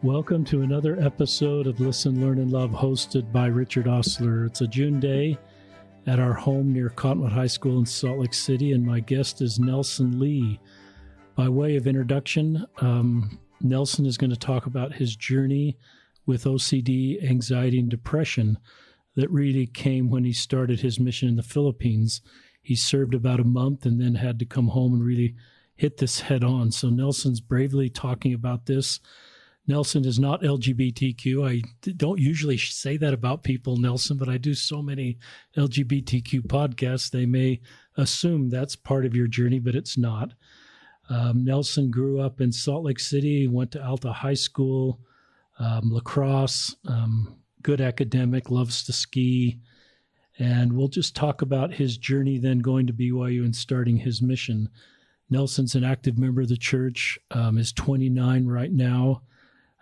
Welcome to another episode of Listen, Learn, and Love, hosted by Richard Osler. It's a June day at our home near Cottonwood High School in Salt Lake City, and my guest is Nelson Lee. By way of introduction, Nelson is going to talk about his journey with OCD, anxiety, and depression that really came when he started his mission in the Philippines. He served about a month and then had to come home and really hit this head on. So Nelson's bravely talking about this. Nelson is not LGBTQ. I don't usually say that about people, Nelson, but I do so many LGBTQ podcasts, they may assume that's part of your journey, but it's not. Nelson grew up in Salt Lake City, went to Alta High School, lacrosse, good academic, loves to ski. And we'll just talk about his journey then going to BYU and starting his mission. Nelson's an active member of the church, is 29 right now,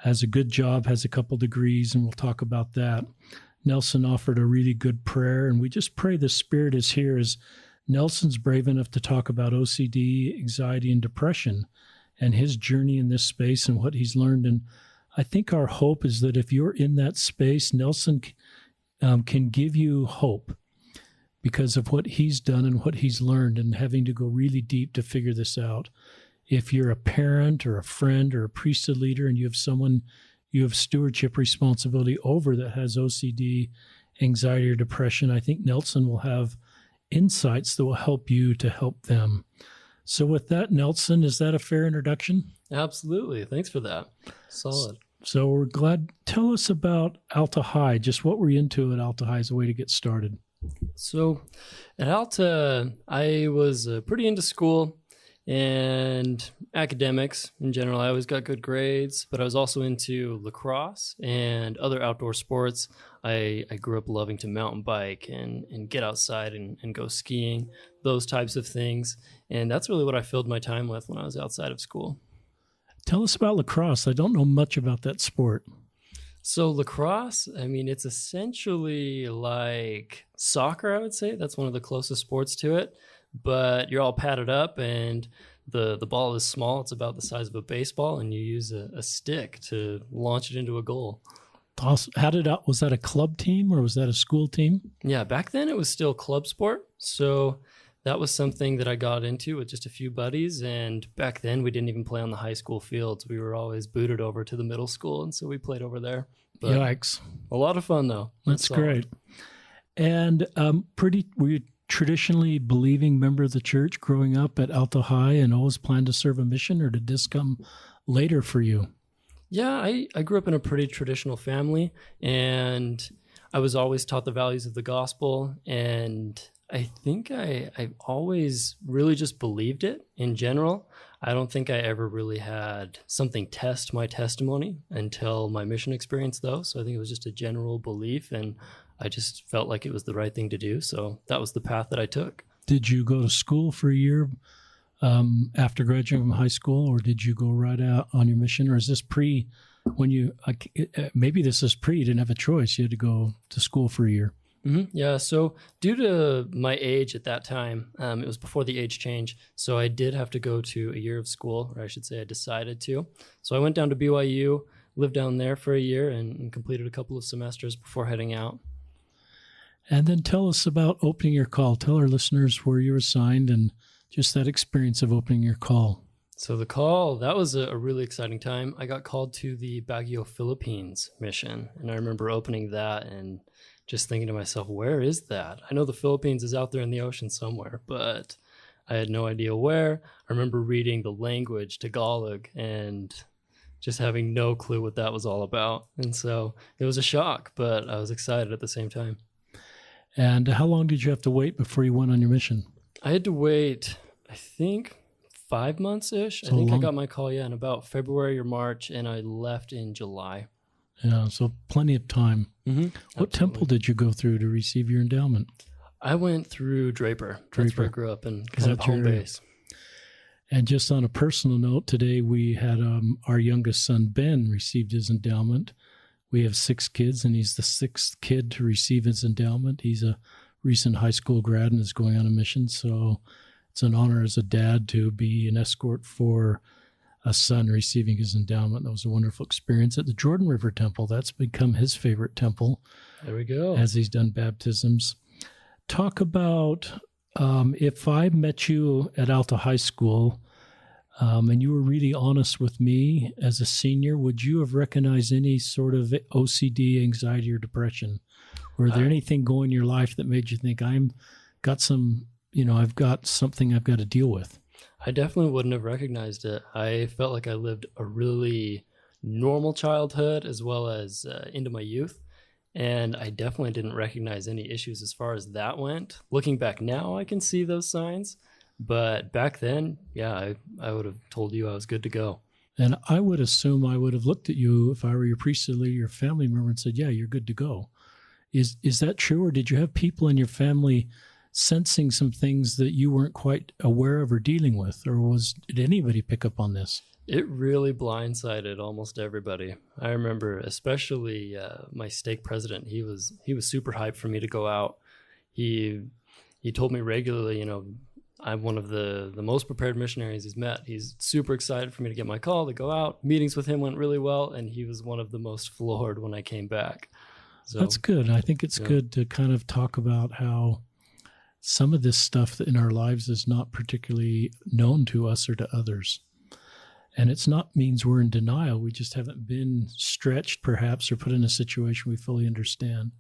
has a good job, has a couple degrees, and we'll talk about that. Nelson offered a really good prayer, and we just pray the Spirit is here as Nelson's brave enough to talk about OCD, anxiety, and depression, and his journey in this space and what he's learned. And I think our hope is that if you're in that space, Nelson can give you hope because of what he's done and what he's learned and having to go really deep to figure this out. If you're a parent or a friend or a priesthood leader and you have someone you have stewardship responsibility over that has OCD, anxiety, or depression, I think Nelson will have insights that will help you to help them. So with that, Nelson, is that a fair introduction? Absolutely. Thanks for that. Solid. So we're glad. Tell us about Alta High. Just what were you into at Alta High as a way to get started? So at Alta, I was pretty into school and academics in general. I always got good grades, but I was also into lacrosse and other outdoor sports. I grew up loving to mountain bike and get outside and go skiing, those types of things. And that's really what I filled my time with when I was outside of school. Tell us about lacrosse. I don't know much about that sport. So lacrosse, I mean, it's essentially like soccer, I would say. That's one of the closest sports to it. But you're all padded up and the ball is small. It's about the size of a baseball, and you use a stick to launch it into a goal. Was that a club team or was that a school team? Yeah, back then it was still club sport. So that was something that I got into with just a few buddies. And back then we didn't even play on the high school fields. We were always booted over to the middle school. And so we played over there. But yikes. A lot of fun though. That's great. And were you traditionally believing member of the church growing up at Alta High and always planned to serve a mission, or did this come later for you? Yeah, I grew up in a pretty traditional family, and I was always taught the values of the gospel, and I think I always really just believed it in general. I don't think I ever really had something test my testimony until my mission experience, though. So I think it was just a general belief, and I just felt like it was the right thing to do. So that was the path that I took. Did you go to school for a year after graduating from high school, or did you go right out on your mission? Or is this maybe this is pre, you didn't have a choice. You had to go to school for a year. Mm-hmm. Yeah. So due to my age at that time, it was before the age change. So I did have to go to a year of school, or I should say I decided to. So I went down to BYU, lived down there for a year and completed a couple of semesters before heading out. And then tell us about opening your call. Tell our listeners where you were assigned and just that experience of opening your call. So the call, that was a really exciting time. I got called to the Baguio, Philippines mission. And I remember opening that and just thinking to myself, where is that? I know the Philippines is out there in the ocean somewhere, but I had no idea where. I remember reading the language, Tagalog, and just having no clue what that was all about. And so it was a shock, but I was excited at the same time. And how long did you have to wait before you went on your mission? I had to wait, I think, 5 months-ish. I think I got my call, in about February or March, and I left in July. Yeah, so plenty of time. Mm-hmm. What temple did you go through to receive your endowment? I went through Draper. That's where I grew up and kind of home base. And just on a personal note, today we had our youngest son, Ben, received his endowment. We have 6 kids, and he's the 6th kid to receive his endowment. He's a recent high school grad and is going on a mission, so it's an honor as a dad to be an escort for a son receiving his endowment. That was a wonderful experience at the Jordan River Temple. That's become his favorite temple. There we go. As he's done baptisms. Talk about if I met you at Alta High School and you were really honest with me as a senior, would you have recognized any sort of OCD, anxiety, or depression? Were there anything going in your life that made you think I've got something I've got to deal with? I definitely wouldn't have recognized it. I felt like I lived a really normal childhood as well as into my youth. And I definitely didn't recognize any issues as far as that went. Looking back now, I can see those signs. But back then, yeah, I would have told you I was good to go. And I would assume I would have looked at you if I were your priesthood leader, your family member, and said, yeah, you're good to go. Is that true? Or did you have people in your family sensing some things that you weren't quite aware of or dealing with? Or did anybody pick up on this? It really blindsided almost everybody. I remember especially my stake president. He was super hyped for me to go out. He told me regularly, I'm one of the most prepared missionaries he's met. He's super excited for me to get my call to go out. Meetings with him went really well, and he was one of the most floored when I came back. So that's good. I think it's good to kind of talk about how some of this stuff in our lives is not particularly known to us or to others. And it's not means we're in denial. We just haven't been stretched, perhaps, or put in a situation we fully understand.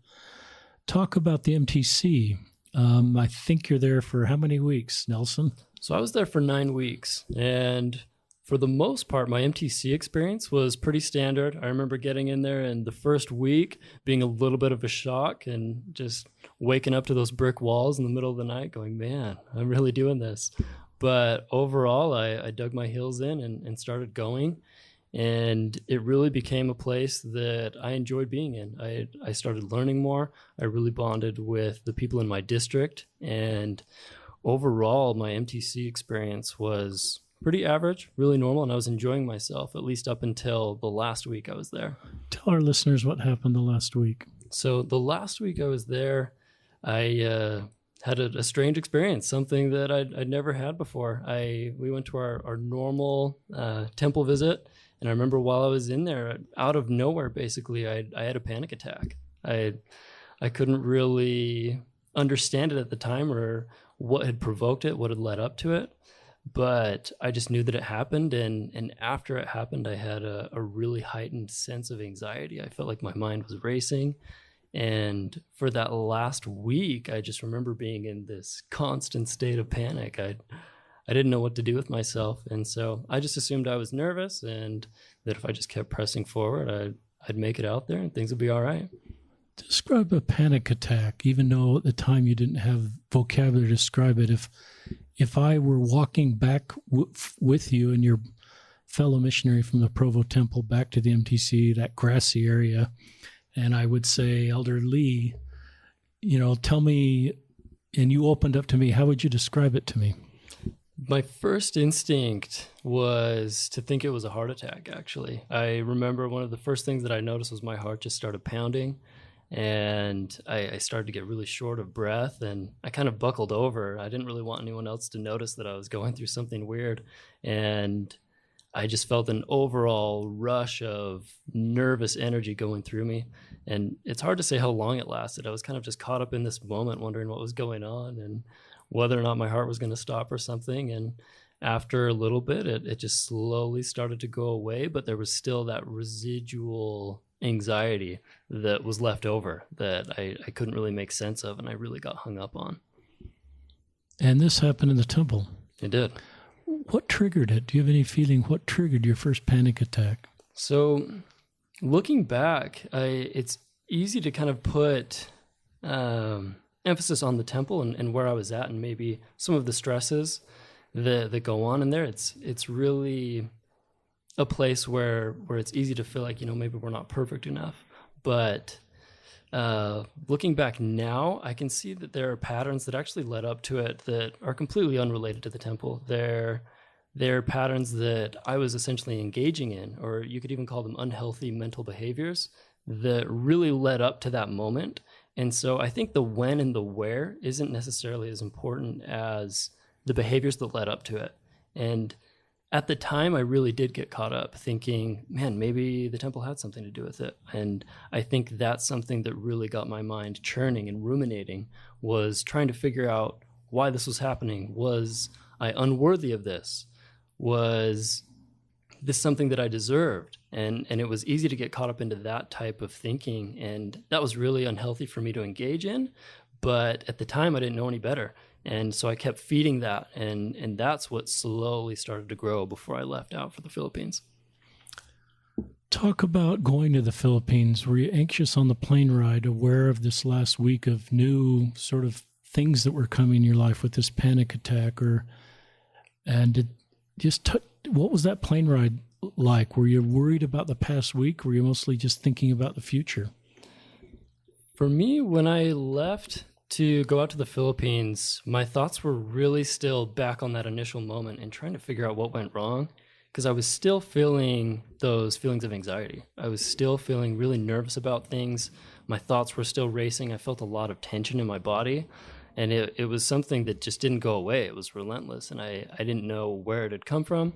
Talk about the MTC. I think you're there for how many weeks, Nelson? So I was there for 9 weeks. And for the most part, my MTC experience was pretty standard. I remember getting in there and the first week being a little bit of a shock and just waking up to those brick walls in the middle of the night going, man, I'm really doing this. But overall, I dug my heels in and started going. And it really became a place that I enjoyed being in. I started learning more. I really bonded with the people in my district. And overall, my MTC experience was pretty average, really normal. And I was enjoying myself, at least up until the last week I was there. Tell our listeners what happened the last week. So the last week I was there, I had a strange experience, something that I'd never had before. We went to our normal temple visit, and I remember while I was in there, out of nowhere, basically, I had a panic attack. I couldn't really understand it at the time or what had provoked it, what had led up to it, but I just knew that it happened, and after it happened, I had a really heightened sense of anxiety. I felt like my mind was racing. And for that last week, I just remember being in this constant state of panic. I didn't know what to do with myself. And so I just assumed I was nervous and that if I just kept pressing forward, I'd make it out there and things would be all right. Describe a panic attack, even though at the time you didn't have vocabulary to describe it. If I were walking back with you and your fellow missionary from the Provo Temple back to the MTC, that grassy area, and I would say, Elder Lee, tell me, and you opened up to me, how would you describe it to me? My first instinct was to think it was a heart attack, actually. I remember one of the first things that I noticed was my heart just started pounding, and I started to get really short of breath, and I kind of buckled over. I didn't really want anyone else to notice that I was going through something weird, and I just felt an overall rush of nervous energy going through me. And it's hard to say how long it lasted. I was kind of just caught up in this moment, wondering what was going on and whether or not my heart was going to stop or something. And after a little bit, it just slowly started to go away, but there was still that residual anxiety that was left over that I couldn't really make sense of, and I really got hung up on. And this happened in the temple. It did. What triggered it? Do you have any feeling what triggered your first panic attack? So looking back, it's easy to kind of put emphasis on the temple and where I was at and maybe some of the stresses that go on in there. It's really a place where it's easy to feel like, maybe we're not perfect enough. But looking back now, I can see that there are patterns that actually led up to it that are completely unrelated to the temple. They're patterns that I was essentially engaging in, or you could even call them unhealthy mental behaviors that really led up to that moment. And so I think the when and the where isn't necessarily as important as the behaviors that led up to it. And at the time, I really did get caught up thinking, man, maybe the temple had something to do with it. And I think that's something that really got my mind churning and ruminating, was trying to figure out why this was happening. Was I unworthy of this? Was this something that I deserved? And it was easy to get caught up into that type of thinking. And that was really unhealthy for me to engage in. But at the time, I didn't know any better. And so I kept feeding that. And that's what slowly started to grow before I left out for the Philippines. Talk about going to the Philippines. Were you anxious on the plane ride, aware of this last week of new sort of things that were coming in your life with this panic attack? What was that plane ride like? Were you worried about the past week? Were you mostly just thinking about the future? For me, when I left to go out to the Philippines, my thoughts were really still back on that initial moment and trying to figure out what went wrong, because I was still feeling those feelings of anxiety. I was still feeling really nervous about things. My thoughts were still racing. I felt a lot of tension in my body, and it was something that just didn't go away. It was relentless, and I didn't know where it had come from,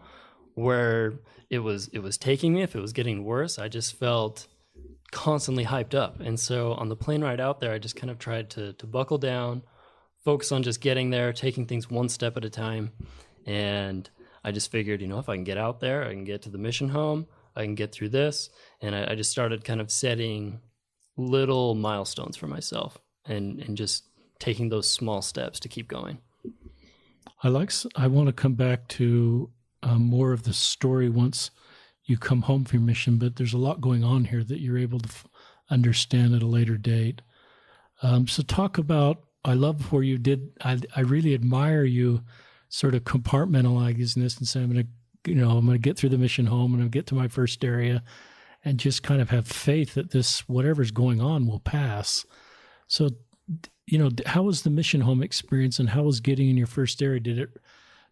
where it was taking me, if it was getting worse. I just felt constantly hyped up. And so on the plane ride out there, I just kind of tried to buckle down, focus on just getting there, taking things one step at a time. And I just figured, if I can get out there, I can get to the mission home, I can get through this. And I just started kind of setting little milestones for myself and just taking those small steps to keep going. I want to come back to more of the story once you come home from your mission, but there's a lot going on here that you're able to understand at a later date. So talk about, I love where you did, I really admire you sort of compartmentalizing this and saying, I'm going to get through the mission home and I'm going to get to my first area, and just kind of have faith that this, whatever's going on, will pass. So, how was the mission home experience, and how was getting in your first area?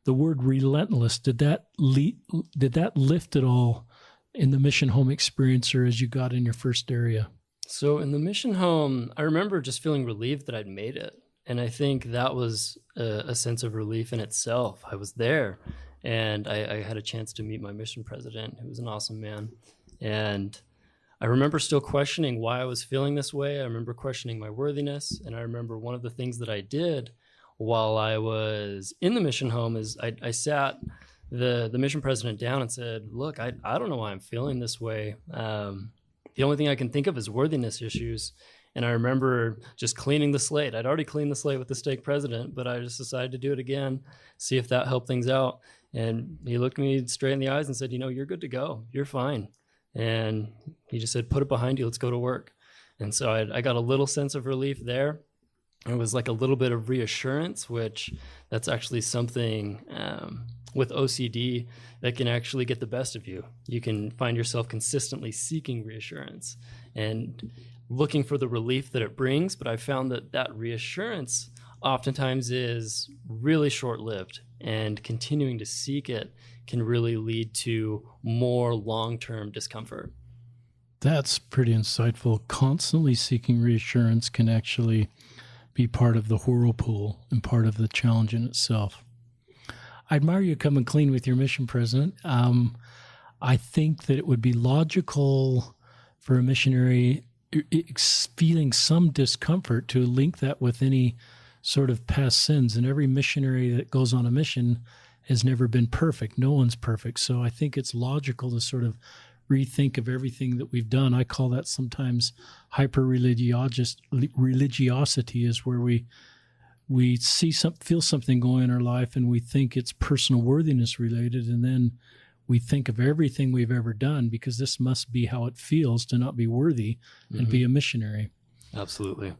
The word relentless, did that lift at all in the mission home experience, or as you got in your first area? So in the mission home, I remember just feeling relieved that I'd made it. And I think that was a sense of relief in itself. I was there, and I had a chance to meet my mission president, who was an awesome man. And I remember still questioning why I was feeling this way. I remember questioning my worthiness. And I remember one of the things that I did while I was in the mission home is I sat the mission president down and said, look, I don't know why I'm feeling this way. The only thing I can think of is worthiness issues. And I remember just cleaning the slate. I'd already cleaned the slate with the stake president, but I just decided to do it again, see if that helped things out. And he looked me straight in the eyes and said, you're good to go. You're fine. And he just said, put it behind you. Let's go to work. And so I got a little sense of relief there. It was like a little bit of reassurance, which that's actually something with OCD that can actually get the best of you. You can find yourself consistently seeking reassurance and looking for the relief that it brings. But I found that reassurance oftentimes is really short-lived, and continuing to seek it can really lead to more long-term discomfort. That's pretty insightful. Constantly seeking reassurance can actually be part of the whirlpool and part of the challenge in itself. I admire you coming clean with your mission president. I think that it would be logical for a missionary feeling some discomfort to link that with any sort of past sins. And every missionary that goes on a mission has never been perfect. No one's perfect. So I think it's logical to sort of rethink of everything that we've done. I call that sometimes hyper-religiosity, is where we feel something going in our life and we think it's personal worthiness related, and then we think of everything we've ever done because this must be how it feels to not be worthy and be a missionary. Absolutely.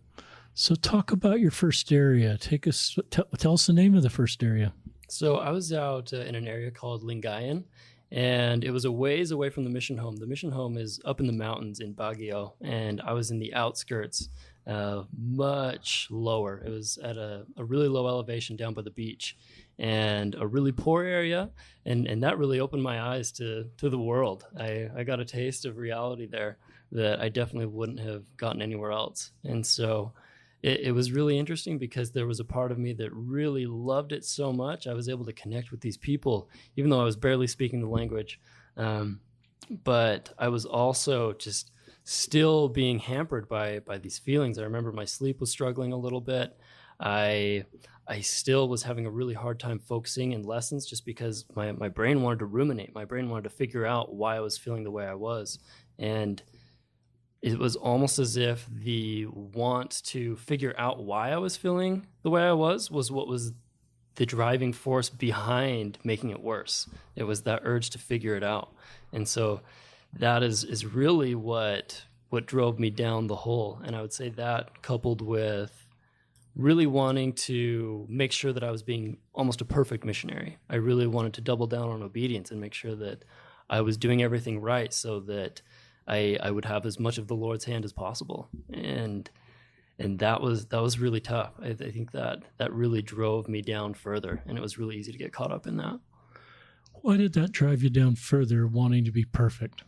So talk about your first area. Tell us the name of the first area. So I was out in an area called Lingayen, and it was a ways away from the mission home. The mission home is up in the mountains in Baguio, and I was in the outskirts, much lower. It was at a really low elevation down by the beach, and a really poor area, and that really opened my eyes to the world. I got a taste of reality there that I definitely wouldn't have gotten anywhere else. And so it was really interesting because there was a part of me that really loved it so much. I was able to connect with these people, even though I was barely speaking the language. But I was also just still being hampered by these feelings. I remember my sleep was struggling a little bit. I still was having a really hard time focusing in lessons just because my brain wanted to ruminate. My brain wanted to figure out why I was feeling the way I was. And it was almost as if the want to figure out why I was feeling the way I was what was the driving force behind making it worse. It was that urge to figure it out. And so that is really what drove me down the hole. And I would say that, coupled with really wanting to make sure that I was being almost a perfect missionary. I really wanted to double down on obedience and make sure that I was doing everything right so that I would have as much of the Lord's hand as possible. And that was really tough. I think that really drove me down further, and it was really easy to get caught up in that. Why did that drive you down further, wanting to be perfect?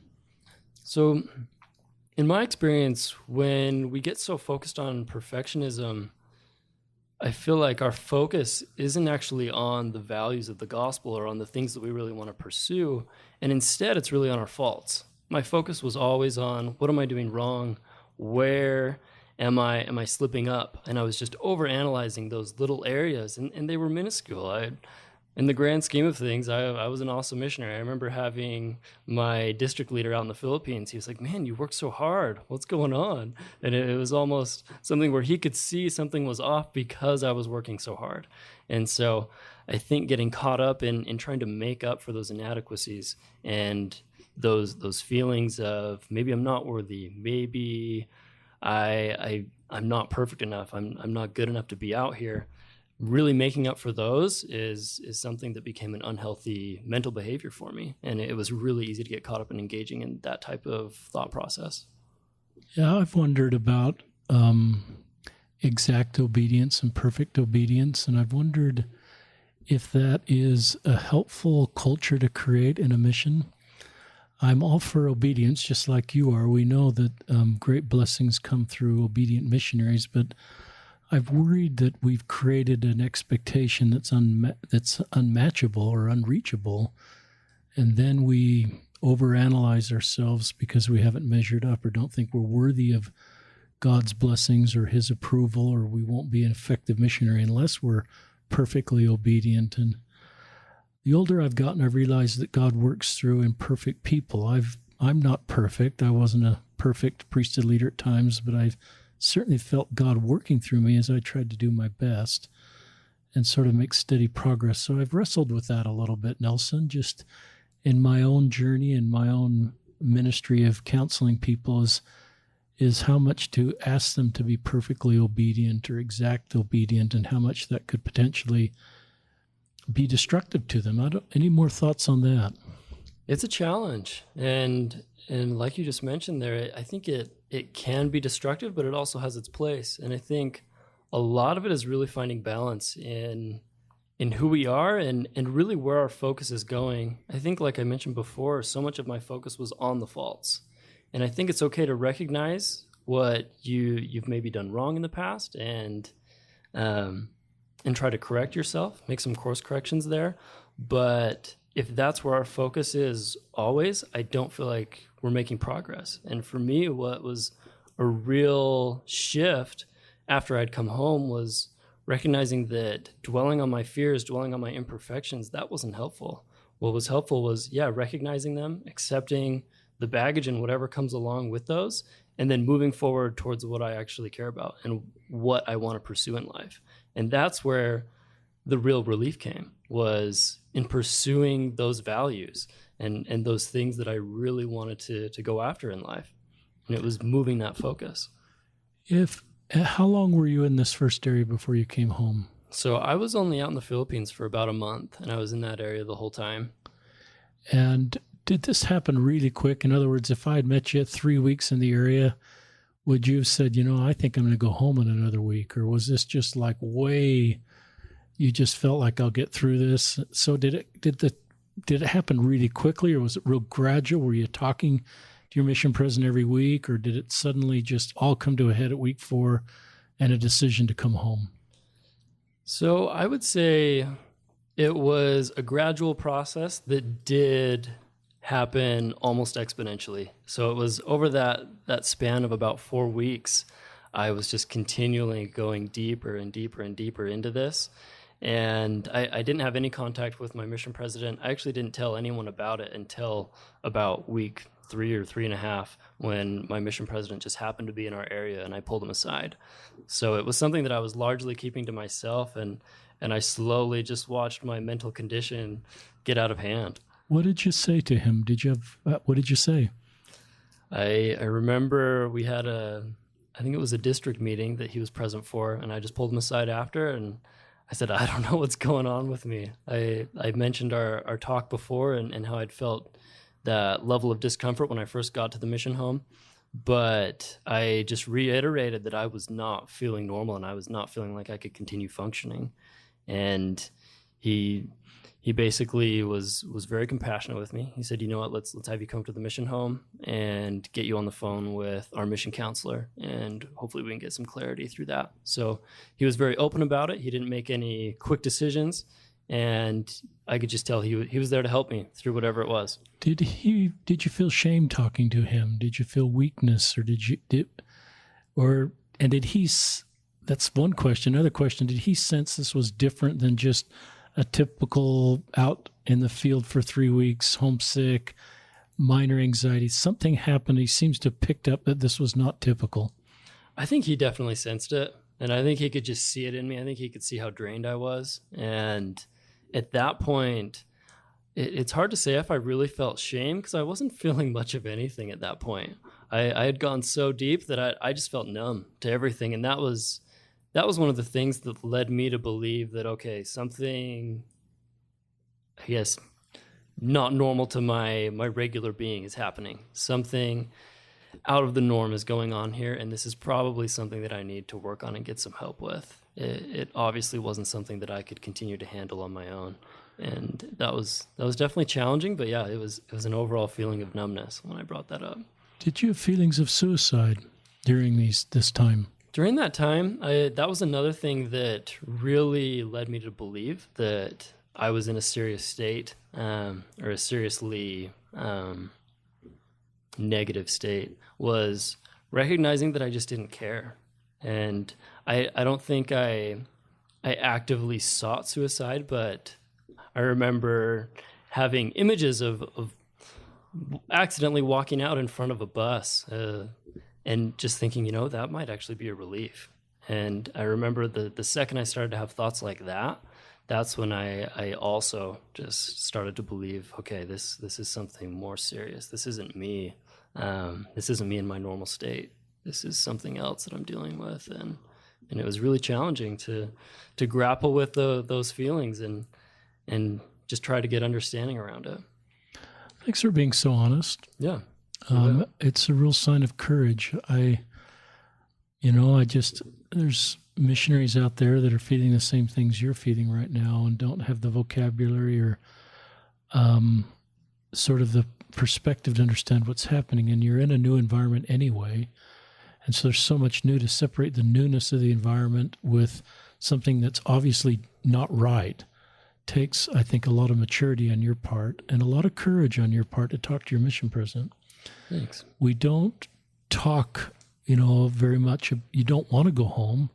So in my experience, when we get so focused on perfectionism, I feel like our focus isn't actually on the values of the gospel or on the things that we really want to pursue. And instead, it's really on our faults. My focus was always on, what am I doing wrong? Where am I slipping up? And I was just overanalyzing those little areas, and they were minuscule. In the grand scheme of things, I was an awesome missionary. I remember having my district leader out in the Philippines. He was like, man, you work so hard. What's going on? And it was almost something where he could see something was off because I was working so hard. And so I think getting caught up in trying to make up for those inadequacies and those feelings of maybe I'm not worthy, maybe I'm not perfect enough, I'm not good enough to be out here. Really making up for those is something that became an unhealthy mental behavior for me. And it was really easy to get caught up in engaging in that type of thought process. Yeah, I've wondered about exact obedience and perfect obedience. And I've wondered if that is a helpful culture to create in a mission. I'm all for obedience, just like you are. We know that great blessings come through obedient missionaries, but I've worried that we've created an expectation that's unmatchable or unreachable, and then we overanalyze ourselves because we haven't measured up or don't think we're worthy of God's blessings or His approval, or we won't be an effective missionary unless we're perfectly obedient. And the older I've gotten, I've realized that God works through imperfect people. I'm not perfect. I wasn't a perfect priesthood leader at times, but I've certainly felt God working through me as I tried to do my best and sort of make steady progress. So I've wrestled with that a little bit, Nelson, just in my own journey and my own ministry of counseling people is how much to ask them to be perfectly obedient or exact obedient, and how much that could potentially be destructive to them. Any more thoughts on that? It's a challenge. And like you just mentioned there, I think it can be destructive, but it also has its place. And I think a lot of it is really finding balance in who we are and really where our focus is going. I think, like I mentioned before, so much of my focus was on the faults. And I think it's okay to recognize what you've maybe done wrong in the past and try to correct yourself, make some course corrections there. But if that's where our focus is always, I don't feel like we're making progress. And for me, what was a real shift after I'd come home was recognizing that dwelling on my fears, dwelling on my imperfections, that wasn't helpful. What was helpful was, recognizing them, accepting the baggage and whatever comes along with those, and then moving forward towards what I actually care about and what I want to pursue in life. And that's where the real relief came, was in pursuing those values and those things that I really wanted to go after in life. And it was moving that focus. How long were you in this first area before you came home? So I was only out in the Philippines for about a month, and I was in that area the whole time. And did this happen really quick? In other words, if I had met you 3 weeks in the area, would you have said, I think I'm going to go home in another week? Or was this just like you just felt like I'll get through this? So did it happen really quickly, or was it real gradual? Were you talking to your mission president every week, or did it suddenly just all come to a head at week 4 and a decision to come home? So I would say it was a gradual process that did happen almost exponentially. So it was over that span of about 4 weeks, I was just continually going deeper and deeper and deeper into this. And I didn't have any contact with my mission president. I actually didn't tell anyone about it until about week 3 or 3.5, when my mission president just happened to be in our area and I pulled him aside. So it was something that I was largely keeping to myself, and I slowly just watched my mental condition get out of hand. What did you say to him? What did you say? I remember we had I think it was a district meeting that he was present for, and I just pulled him aside after, and I said, I don't know what's going on with me. I mentioned our talk before and how I'd felt that level of discomfort when I first got to the mission home. But I just reiterated that I was not feeling normal and I was not feeling like I could continue functioning. And he basically was very compassionate with me. He said, you know what, let's have you come to the mission home and get you on the phone with our mission counselor, and hopefully we can get some clarity through that. So he was very open about it. He didn't make any quick decisions, and I could just tell he was there to help me through whatever it was. Did you feel shame talking to him? Did you feel weakness, or did he? That's one question. Another question: did he sense this was different than just a typical out in the field for 3 weeks, homesick, minor anxiety? Something happened. He seems to have picked up that this was not typical. I think he definitely sensed it, and I think he could just see it in me. I think he could see how drained I was, and at that point, it's hard to say if I really felt shame, because I wasn't feeling much of anything at that point. I had gone so deep that I just felt numb to everything, and that was one of the things that led me to believe that, okay, something, I guess, not normal to my regular being is happening. Something out of the norm is going on here, and this is probably something that I need to work on and get some help with. It obviously wasn't something that I could continue to handle on my own, and that was definitely challenging. But yeah, it was an overall feeling of numbness when I brought that up. Did you have feelings of suicide during this time? During that time, that was another thing that really led me to believe that I was in a serious state, or a seriously negative state, was recognizing that I just didn't care. And I don't think I actively sought suicide, but I remember having images of accidentally walking out in front of a bus, and just thinking, that might actually be a relief. And I remember the second I started to have thoughts like that, that's when I also just started to believe, okay, this is something more serious. This isn't me. This isn't me in my normal state. This is something else that I'm dealing with. And it was really challenging to grapple with those feelings and just try to get understanding around it. Thanks for being so honest. Yeah. It's a real sign of courage. There's missionaries out there that are feeling the same things you're feeling right now and don't have the vocabulary or sort of the perspective to understand what's happening. And you're in a new environment anyway. And so there's so much new. To separate the newness of the environment with something that's obviously not right takes, I think, a lot of maturity on your part and a lot of courage on your part to talk to your mission president. Thanks. We don't talk, very much. You don't want to go home.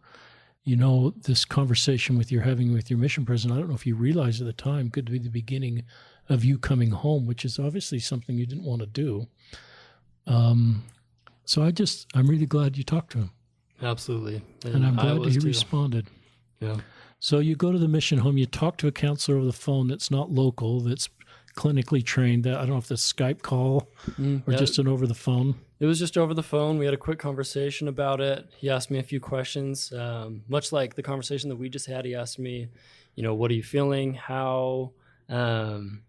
This conversation you're having with your mission president, I don't know if you realized at the time, could be the beginning of you coming home, which is obviously something you didn't want to do. So I'm really glad you talked to him. Absolutely. And I'm glad that he responded. Yeah. So you go to the mission home, you talk to a counselor over the phone that's not local, that's clinically trained. I don't know if that's a Skype call or just an over the phone. It was just over the phone. We had a quick conversation about it. He asked me a few questions, much like the conversation that we just had. He asked me, what are you feeling? How do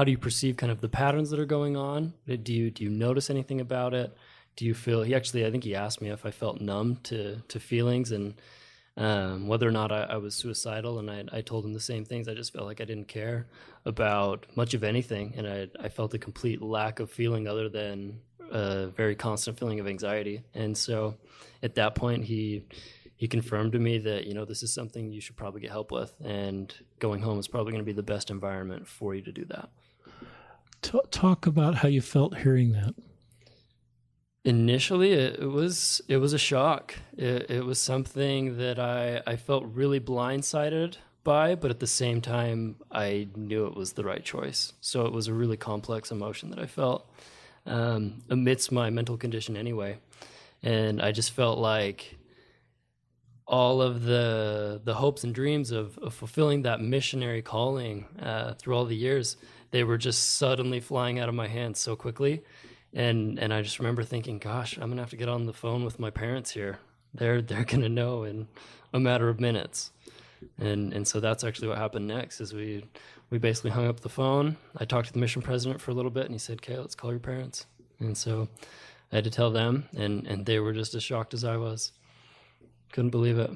you perceive kind of the patterns that are going on? Do you notice anything about it? Do you feel, I think he asked me if I felt numb to feelings and whether or not I was suicidal, and I told him the same things. I just felt like I didn't care about much of anything, and I felt a complete lack of feeling other than a very constant feeling of anxiety. And so at that point, he confirmed to me that, this is something you should probably get help with, and going home is probably going to be the best environment for you to do that. Talk about how you felt hearing that. Initially, it was a shock. It was something that I felt really blindsided by, but at the same time, I knew it was the right choice. So it was a really complex emotion that I felt amidst my mental condition anyway. And I just felt like all of the hopes and dreams of fulfilling that missionary calling through all the years, they were just suddenly flying out of my hands so quickly. And I just remember thinking, gosh, I'm going to have to get on the phone with my parents here. They're going to know in a matter of minutes. And so that's actually what happened next, is we basically hung up the phone. I talked to the mission president for a little bit, and he said, okay, let's call your parents. And so I had to tell them, and they were just as shocked as I was. Couldn't believe it.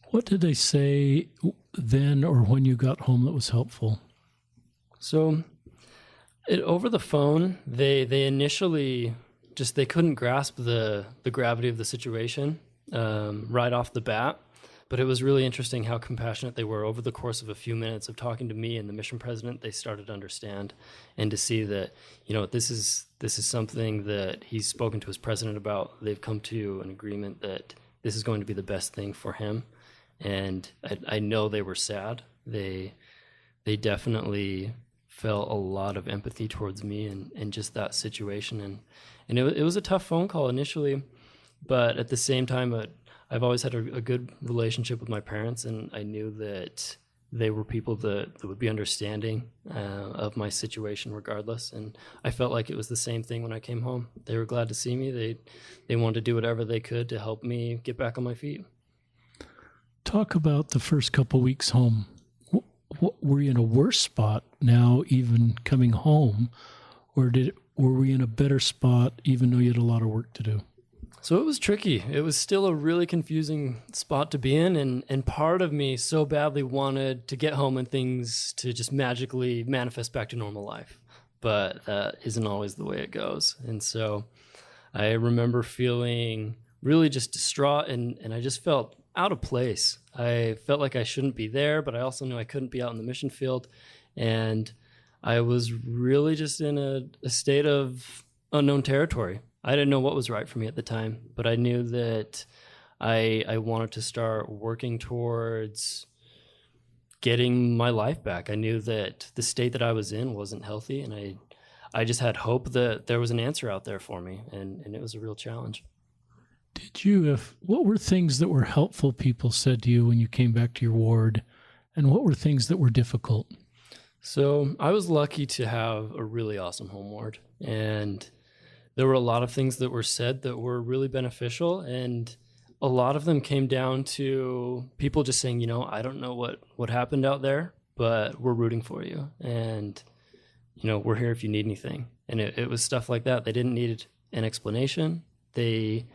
What did they say then or when you got home that was helpful? So over the phone, they initially they couldn't grasp the gravity of the situation right off the bat. But it was really interesting how compassionate they were. Over the course of a few minutes of talking to me and the mission president, they started to understand and to see that, this is something that he's spoken to his president about. They've come to an agreement that this is going to be the best thing for him. And I know they were sad. They definitely felt a lot of empathy towards me and just that situation. And it was a tough phone call initially, but at the same time, I've always had a good relationship with my parents, and I knew that they were people that would be understanding of my situation regardless. And I felt like it was the same thing when I came home. They were glad to see me. They wanted to do whatever they could to help me get back on my feet. Talk about the first couple weeks home. Were you in a worse spot now, even coming home, or were we in a better spot even though you had a lot of work to do? So it was tricky. It was still a really confusing spot to be in, and part of me so badly wanted to get home and things to just magically manifest back to normal life. But that isn't always the way it goes. And so I remember feeling really just distraught, and I just felt out of place. I felt like I shouldn't be there, but I also knew I couldn't be out in the mission field. And I was really just in a state of unknown territory. I didn't know what was right for me at the time, but I knew that I wanted to start working towards getting my life back. I knew that the state that I was in wasn't healthy, and I just had hope that there was an answer out there for me, and it was a real challenge. What were things that were helpful people said to you when you came back to your ward, and what were things that were difficult? So I was lucky to have a really awesome home ward, and there were a lot of things that were said that were really beneficial, and a lot of them came down to people just saying, I don't know what happened out there, but we're rooting for you, and we're here if you need anything. And it was stuff like that. They didn't need an explanation. They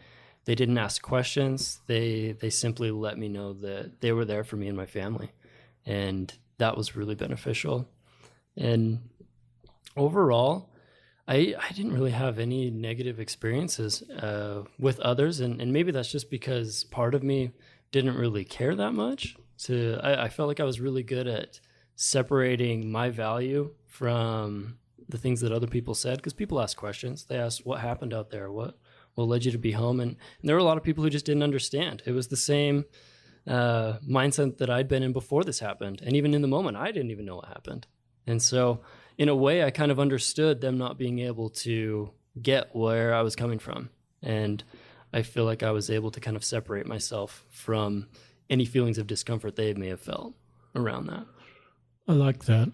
didn't ask questions. They simply let me know that they were there for me and my family, and that was really beneficial. And overall, I didn't really have any negative experiences with others, and maybe that's just because part of me didn't really care that much. So I felt like I was really good at separating my value from the things that other people said, because people ask questions. They asked, what happened out there? What led you to be home? And there were a lot of people who just didn't understand. It was the same mindset that I'd been in before this happened. And even in the moment, I didn't even know what happened. And so in a way, I kind of understood them not being able to get where I was coming from. And I feel like I was able to kind of separate myself from any feelings of discomfort they may have felt around that. I like that.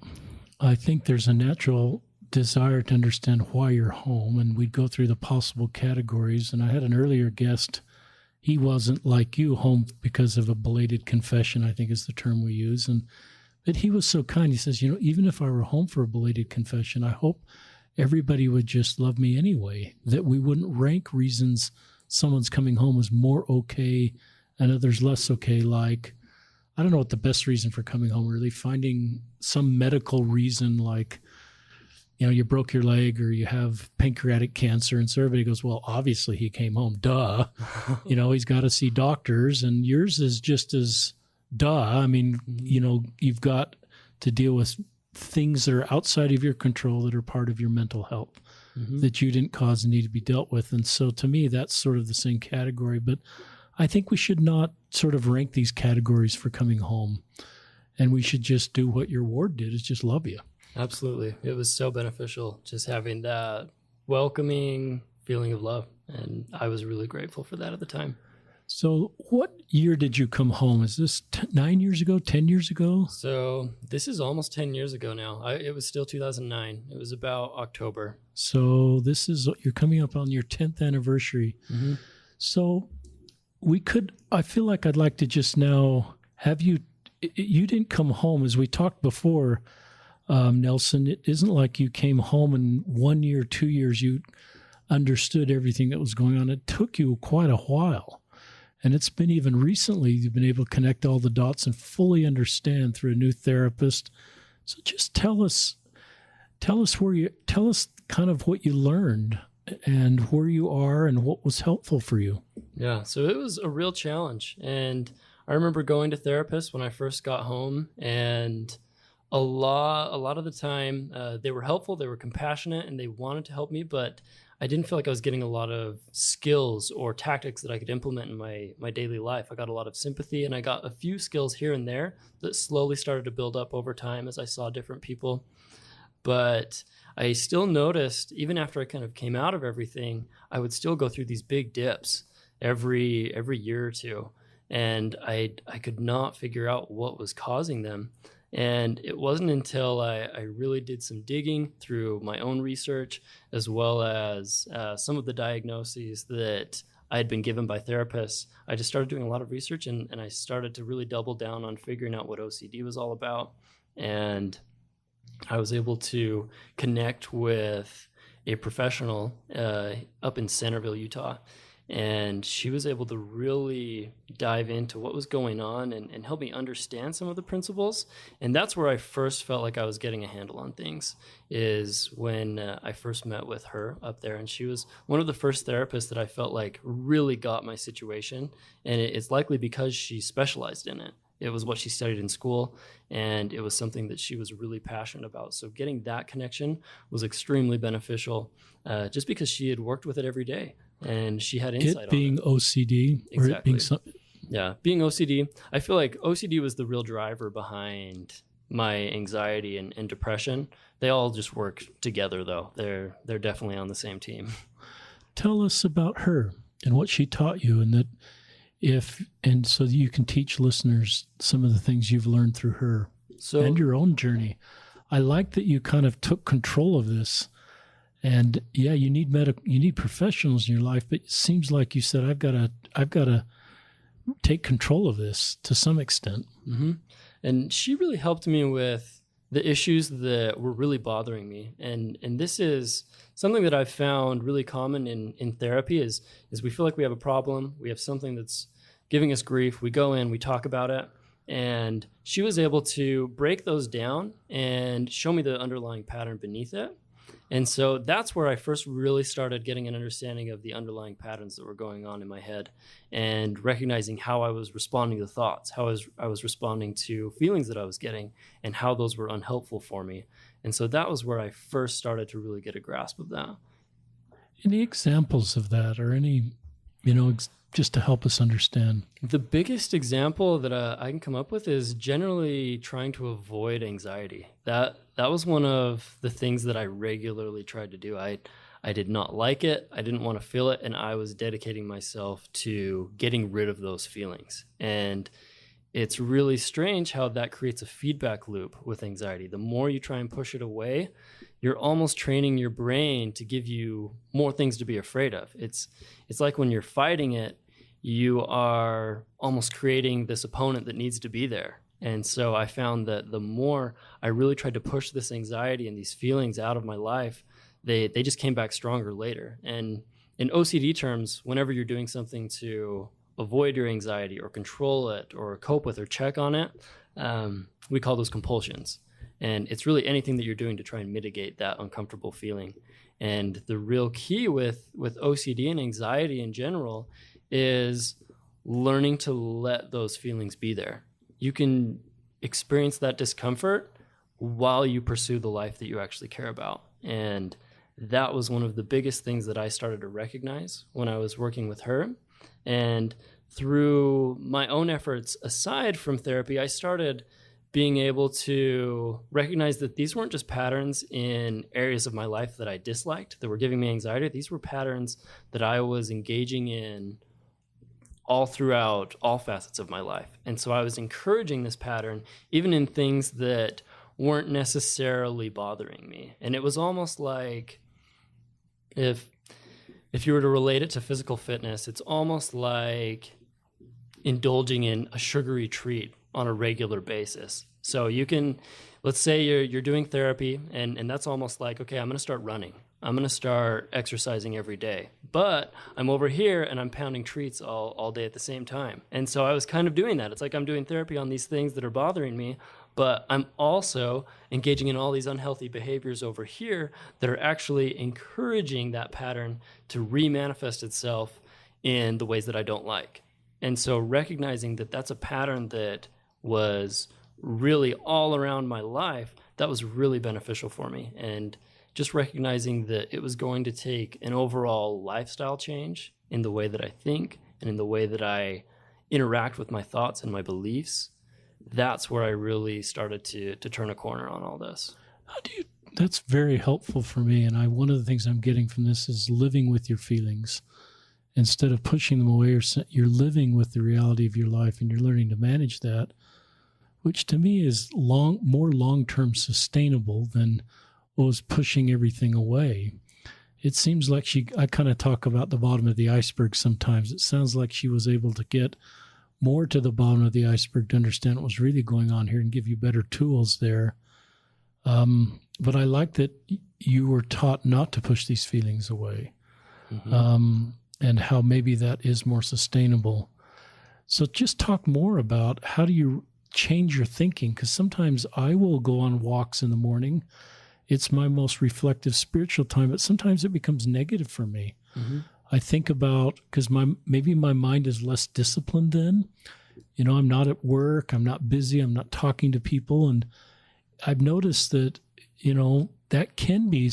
I think there's a natural desire to understand why you're home, and we'd go through the possible categories. And I had an earlier guest. He wasn't like you, home because of a belated confession, I think is the term we use. But he was so kind. He says, even if I were home for a belated confession, I hope everybody would just love me anyway, that we wouldn't rank reasons someone's coming home as more okay and others less okay. Like, I don't know what the best reason for coming home, really, finding some medical reason like, you broke your leg or you have pancreatic cancer. And so everybody goes, well, obviously he came home. Duh. He's got to see doctors. And yours is just as duh. I mean, you've got to deal with things that are outside of your control that are part of your mental health that you didn't cause and need to be dealt with. And so to me, that's sort of the same category. But I think we should not sort of rank these categories for coming home. And we should just do what your ward did, is just love you. Absolutely. It was so beneficial just having that welcoming feeling of love. And I was really grateful for that at the time. So what year did you come home? Is this 9 years ago, 10 years ago? So this is almost 10 years ago now. It was still 2009. It was about October. So you're coming up on your 10th anniversary. So I feel like I'd like to just now have you didn't come home, as we talked before, Nelson. It isn't like you came home and 1 year, 2 years, you understood everything that was going on. It took you quite a while. And it's been even recently you've been able to connect all the dots and fully understand through a new therapist. So just tell us kind of what you learned and where you are and what was helpful for you. Yeah, so it was a real challenge. And I remember going to therapists when I first got home, and a lot of the time they were helpful, they were compassionate, and they wanted to help me, but I didn't feel like I was getting a lot of skills or tactics that I could implement in my daily life. I got a lot of sympathy, and I got a few skills here and there that slowly started to build up over time as I saw different people. But I still noticed, even after I kind of came out of everything, I would still go through these big dips every year or two. And I could not figure out what was causing them. And it wasn't until I really did some digging through my own research, as well as some of the diagnoses that I had been given by therapists. I just started doing a lot of research, and I started to really double down on figuring out what OCD was all about. And I was able to connect with a professional up in Centerville, Utah. And she was able to really dive into what was going on and help me understand some of the principles. And that's where I first felt like I was getting a handle on things, is when I first met with her up there. And she was one of the first therapists that I felt like really got my situation. And it's likely because she specialized in it. It was what she studied in school, and it was something that she was really passionate about. So getting that connection was extremely beneficial, just because she had worked with it every day and she had insight on it. Being OCD, exactly. Or it being something. Yeah, being OCD. I feel like OCD was the real driver behind my anxiety and depression. They all just work together, though. They're definitely on the same team. Tell us about her and what she taught you, and so that you can teach listeners some of the things you've learned through her and your own journey. I like that you kind of took control of this. And yeah, you need professionals in your life, but it seems like you said, I've got to take control of this to some extent. Mm-hmm. And she really helped me with the issues that were really bothering me. And this is something that I've found really common in therapy is we feel like we have a problem. We have something that's giving us grief. We go in, we talk about it. And she was able to break those down and show me the underlying pattern beneath it. And so that's where I first really started getting an understanding of the underlying patterns that were going on in my head, and recognizing how I was responding to thoughts, how I was responding to feelings that I was getting, and how those were unhelpful for me. And so that was where I first started to really get a grasp of that. Any examples of that, or any, just to help us understand? The biggest example that I can come up with is generally trying to avoid anxiety. That was one of the things that I regularly tried to do. I did not like it. I didn't want to feel it. And I was dedicating myself to getting rid of those feelings. And it's really strange how that creates a feedback loop with anxiety. The more you try and push it away, you're almost training your brain to give you more things to be afraid of. It's like when you're fighting it, you are almost creating this opponent that needs to be there. And so I found that the more I really tried to push this anxiety and these feelings out of my life, they just came back stronger later. And in OCD terms, whenever you're doing something to avoid your anxiety or control it or cope with or check on it, we call those compulsions. And it's really anything that you're doing to try and mitigate that uncomfortable feeling. And the real key with OCD and anxiety in general is learning to let those feelings be there. You can experience that discomfort while you pursue the life that you actually care about. And that was one of the biggest things that I started to recognize when I was working with her. And through my own efforts aside from therapy, I started being able to recognize that these weren't just patterns in areas of my life that I disliked, that were giving me anxiety. These were patterns that I was engaging in all throughout all facets of my life. And so I was encouraging this pattern, even in things that weren't necessarily bothering me. And it was almost like if you were to relate it to physical fitness, it's almost like indulging in a sugary treat on a regular basis. So you can, let's say you're doing therapy, and that's almost like, okay, I'm going to start running. I'm going to start exercising every day. But I'm over here and I'm pounding treats all day at the same time. And so I was kind of doing that. It's like I'm doing therapy on these things that are bothering me, but I'm also engaging in all these unhealthy behaviors over here that are actually encouraging that pattern to re-manifest itself in the ways that I don't like. And so recognizing that that's a pattern that was really all around my life, that was really beneficial for me. And just recognizing that it was going to take an overall lifestyle change in the way that I think and in the way that I interact with my thoughts and my beliefs, that's where I really started to turn a corner on all this. That's very helpful for me. And one of the things I'm getting from this is living with your feelings. Instead of pushing them away, you're living with the reality of your life and you're learning to manage that, which to me is more long-term sustainable than was pushing everything away. It seems like I kind of talk about the bottom of the iceberg sometimes. It sounds like she was able to get more to the bottom of the iceberg to understand what was really going on here and give you better tools there. But I like that you were taught not to push these feelings away. Mm-hmm. And how maybe that is more sustainable. So just talk more about how do you change your thinking? Because sometimes I will go on walks in the morning. It's my most reflective spiritual time, but sometimes it becomes negative for me. Mm-hmm. I think about, because maybe my mind is less disciplined then. You know, I'm not at work, I'm not busy, I'm not talking to people. And I've noticed that, you know, that can be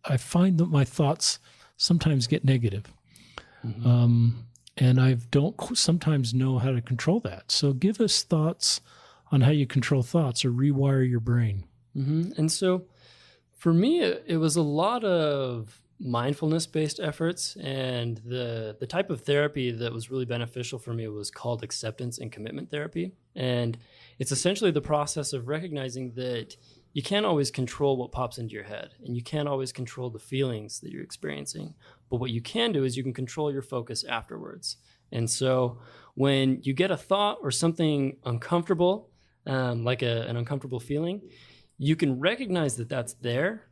I find that my thoughts sometimes get negative. Mm-hmm. And I don't sometimes know how to control that. So give us thoughts on how you control thoughts or rewire your brain. Mm-hmm. And so for me, it was a lot of mindfulness-based efforts, and the type of therapy that was really beneficial for me was called acceptance and commitment therapy. And it's essentially the process of recognizing that you can't always control what pops into your head, and you can't always control the feelings that you're experiencing. But what you can do is you can control your focus afterwards. And so when you get a thought or something uncomfortable, like an uncomfortable feeling, you can recognize that that's there,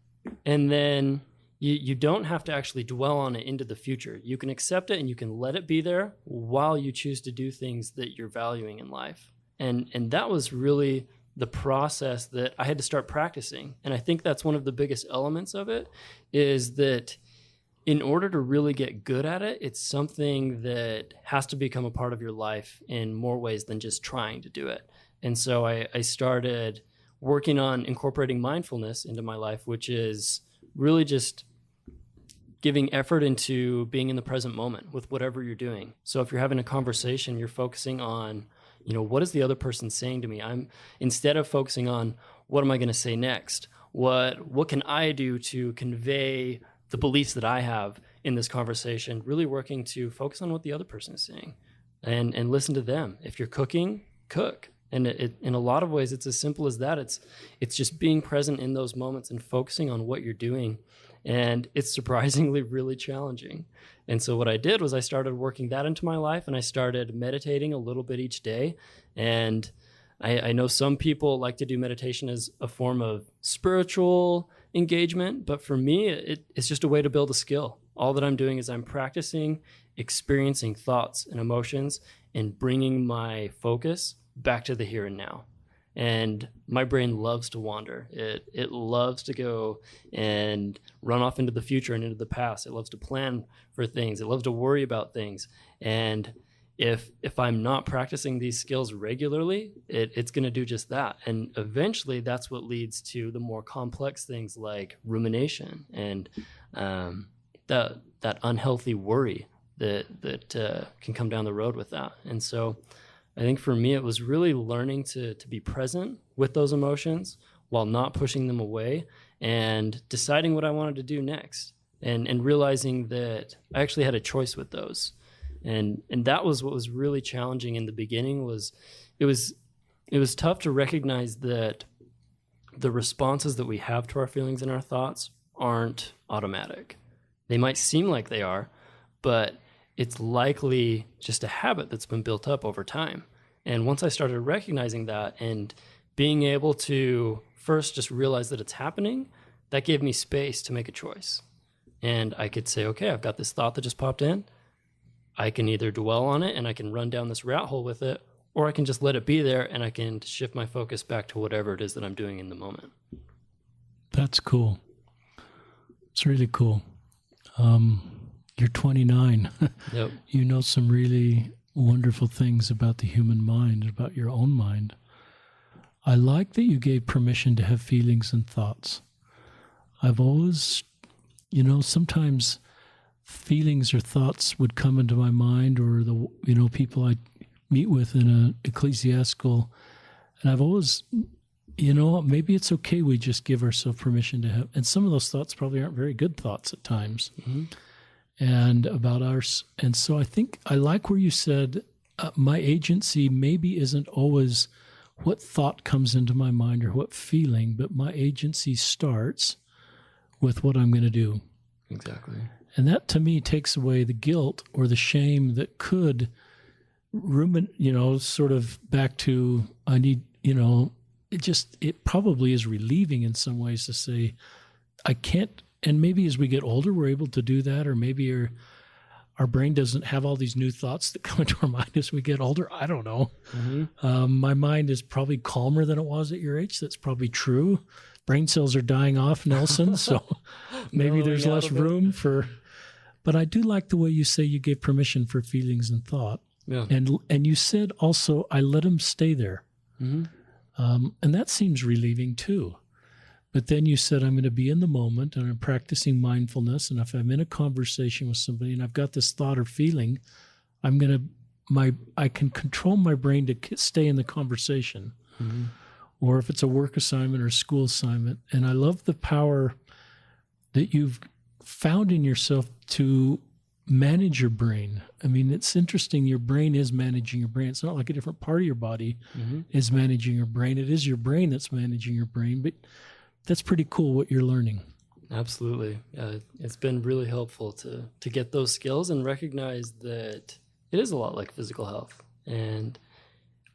and then you don't have to actually dwell on it into the future. You can accept it and you can let it be there while you choose to do things that you're valuing in life. And that was really the process that I had to start practicing. And I think that's one of the biggest elements of it, is that in order to really get good at it, it's something that has to become a part of your life in more ways than just trying to do it. And so I started working on incorporating mindfulness into my life, which is really just giving effort into being in the present moment with whatever you're doing. So if you're having a conversation, you're focusing on, you know, what is the other person saying to me? Instead of focusing on what am I going to say next? What can I do to convey the beliefs that I have in this conversation? Really working to focus on what the other person is saying and listen to them. If you're cooking, cook. And in a lot of ways, it's as simple as that. It's just being present in those moments and focusing on what you're doing. And it's surprisingly really challenging. And so what I did was I started working that into my life, and I started meditating a little bit each day. And I know some people like to do meditation as a form of spiritual engagement, but for me, it's just a way to build a skill. All that I'm doing is I'm practicing experiencing thoughts and emotions and bringing my focus back to the here and now. And my brain loves to wander. It loves to go and run off into the future and into the past. It loves to plan for things. It loves to worry about things. And if I'm not practicing these skills regularly, it's going to do just that. And eventually that's what leads to the more complex things like rumination and that unhealthy worry that can come down the road with that. And so I think for me, it was really learning to be present with those emotions while not pushing them away and deciding what I wanted to do next and realizing that I actually had a choice with those. And that was what was really challenging in the beginning. It was tough to recognize that the responses that we have to our feelings and our thoughts aren't automatic. They might seem like they are, but it's likely just a habit that's been built up over time. And once I started recognizing that and being able to first just realize that it's happening, that gave me space to make a choice. And I could say, okay, I've got this thought that just popped in. I can either dwell on it and I can run down this rat hole with it, or I can just let it be there and I can shift my focus back to whatever it is that I'm doing in the moment. That's cool. It's really cool. You're 29. Yep. You know some really wonderful things about the human mind, about your own mind. I like that you gave permission to have feelings and thoughts. I've always, sometimes feelings or thoughts would come into my mind, or the people I meet with in an ecclesiastical, and I've always, maybe it's okay we just give ourselves permission to have, and some of those thoughts probably aren't very good thoughts at times. Mm-hmm. And and so I think I like where you said my agency maybe isn't always what thought comes into my mind or what feeling, but my agency starts with what I'm going to do. Exactly. And that to me takes away the guilt or the shame that could sort of back to I need, it probably is relieving in some ways to say I can't. And maybe as we get older, we're able to do that, or maybe our brain doesn't have all these new thoughts that come into our mind as we get older. I don't know. Mm-hmm. My mind is probably calmer than it was at your age. That's probably true. Brain cells are dying off, Nelson, so maybe there's less room for... But I do like the way you say you gave permission for feelings and thought. Yeah. And you said also, I let them stay there. Mm-hmm. And that seems relieving too. But then you said, I'm going to be in the moment and I'm practicing mindfulness. And if I'm in a conversation with somebody and I've got this thought or feeling, I can control my brain to stay in the conversation. Mm-hmm. Or if it's a work assignment or a school assignment. And I love the power that you've found in yourself to manage your brain. I mean, it's interesting. Your brain is managing your brain. It's not like a different part of your body mm-hmm. is managing your brain. It is your brain that's managing your brain. But that's pretty cool what you're learning. Absolutely. It's been really helpful to get those skills and recognize that it is a lot like physical health. And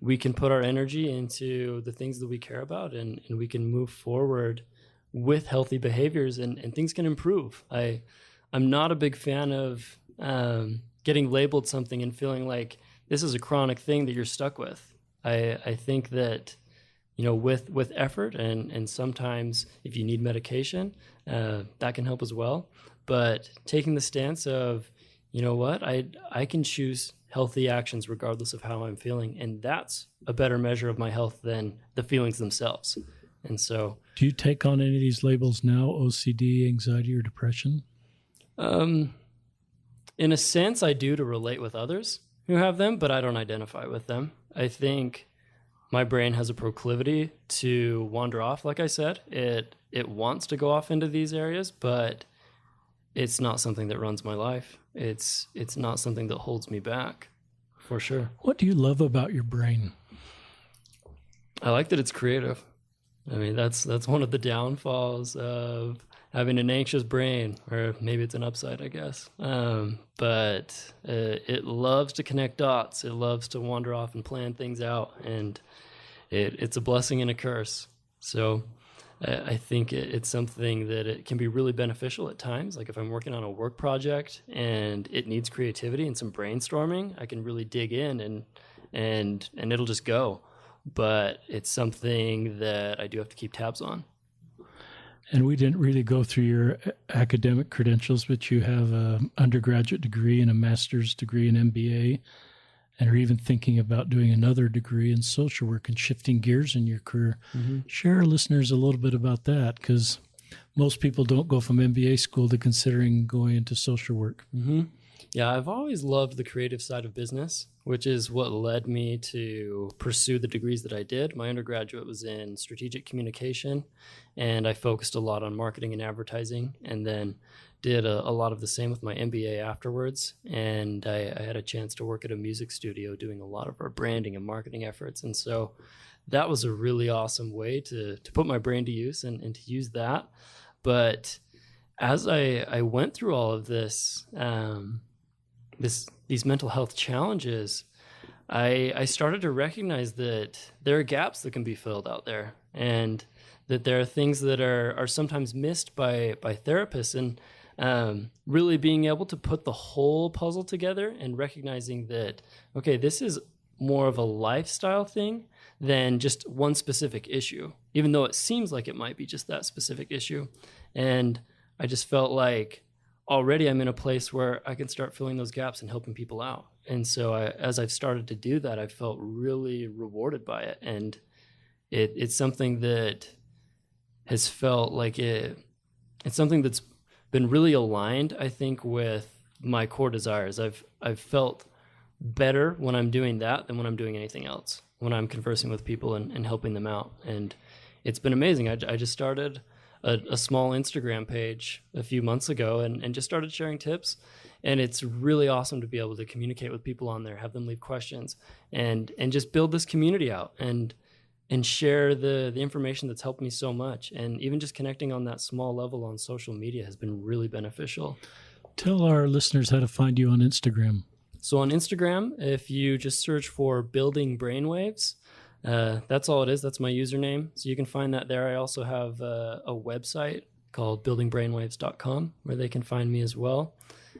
we can put our energy into the things that we care about and we can move forward with healthy behaviors and things can improve. I'm not a big fan of getting labeled something and feeling like this is a chronic thing that you're stuck with. I think that with effort and sometimes if you need medication, that can help as well. But taking the stance of, I can choose healthy actions regardless of how I'm feeling. And that's a better measure of my health than the feelings themselves. And so... Do you take on any of these labels now, OCD, anxiety, or depression? In a sense, I do to relate with others who have them, but I don't identify with them. I think... my brain has a proclivity to wander off, like I said. It wants to go off into these areas, but it's not something that runs my life. It's not something that holds me back, for sure. What do you love about your brain? I like that it's creative. I mean, that's one of the downfalls of having an anxious brain, or maybe it's an upside, I guess. But it loves to connect dots. It loves to wander off and plan things out, and it's a blessing and a curse. So I think it's something that it can be really beneficial at times. Like if I'm working on a work project and it needs creativity and some brainstorming, I can really dig in and it'll just go. but it's something that I do have to keep tabs on. And we didn't really go through your academic credentials, but you have an undergraduate degree and a master's degree in MBA, and are even thinking about doing another degree in social work and shifting gears in your career. Mm-hmm. Share our listeners a little bit about that, because most people don't go from MBA school to considering going into social work. Mm-hmm. Yeah, I've always loved the creative side of business, which is what led me to pursue the degrees that I did. My undergraduate was in strategic communication, and I focused a lot on marketing and advertising, and then did a lot of the same with my MBA afterwards. And I had a chance to work at a music studio doing a lot of our branding and marketing efforts. And so that was a really awesome way to put my brain to use and to use that. But as I went through all of this, these mental health challenges, I started to recognize that there are gaps that can be filled out there, and that there are things that are sometimes missed by therapists, and really being able to put the whole puzzle together and recognizing that, okay, this is more of a lifestyle thing than just one specific issue, even though it seems like it might be just that specific issue. And I just felt like already I'm in a place where I can start filling those gaps and helping people out. And so as I've started to do that, I've felt really rewarded by it. And it's something that has felt like it's something that's been really aligned, I think, with my core desires. I've felt better when I'm doing that than when I'm doing anything else, when I'm conversing with people and helping them out. And it's been amazing. I just started a small Instagram page a few months ago and just started sharing tips. And it's really awesome to be able to communicate with people on there, have them leave questions, and just build this community out and share the information that's helped me so much. And even just connecting on that small level on social media has been really beneficial. Tell our listeners how to find you on Instagram. So on Instagram, if you just search for Building Brainwaves, that's all it is. That's my username. So you can find that there. I also have a website called buildingbrainwaves.com where they can find me as well.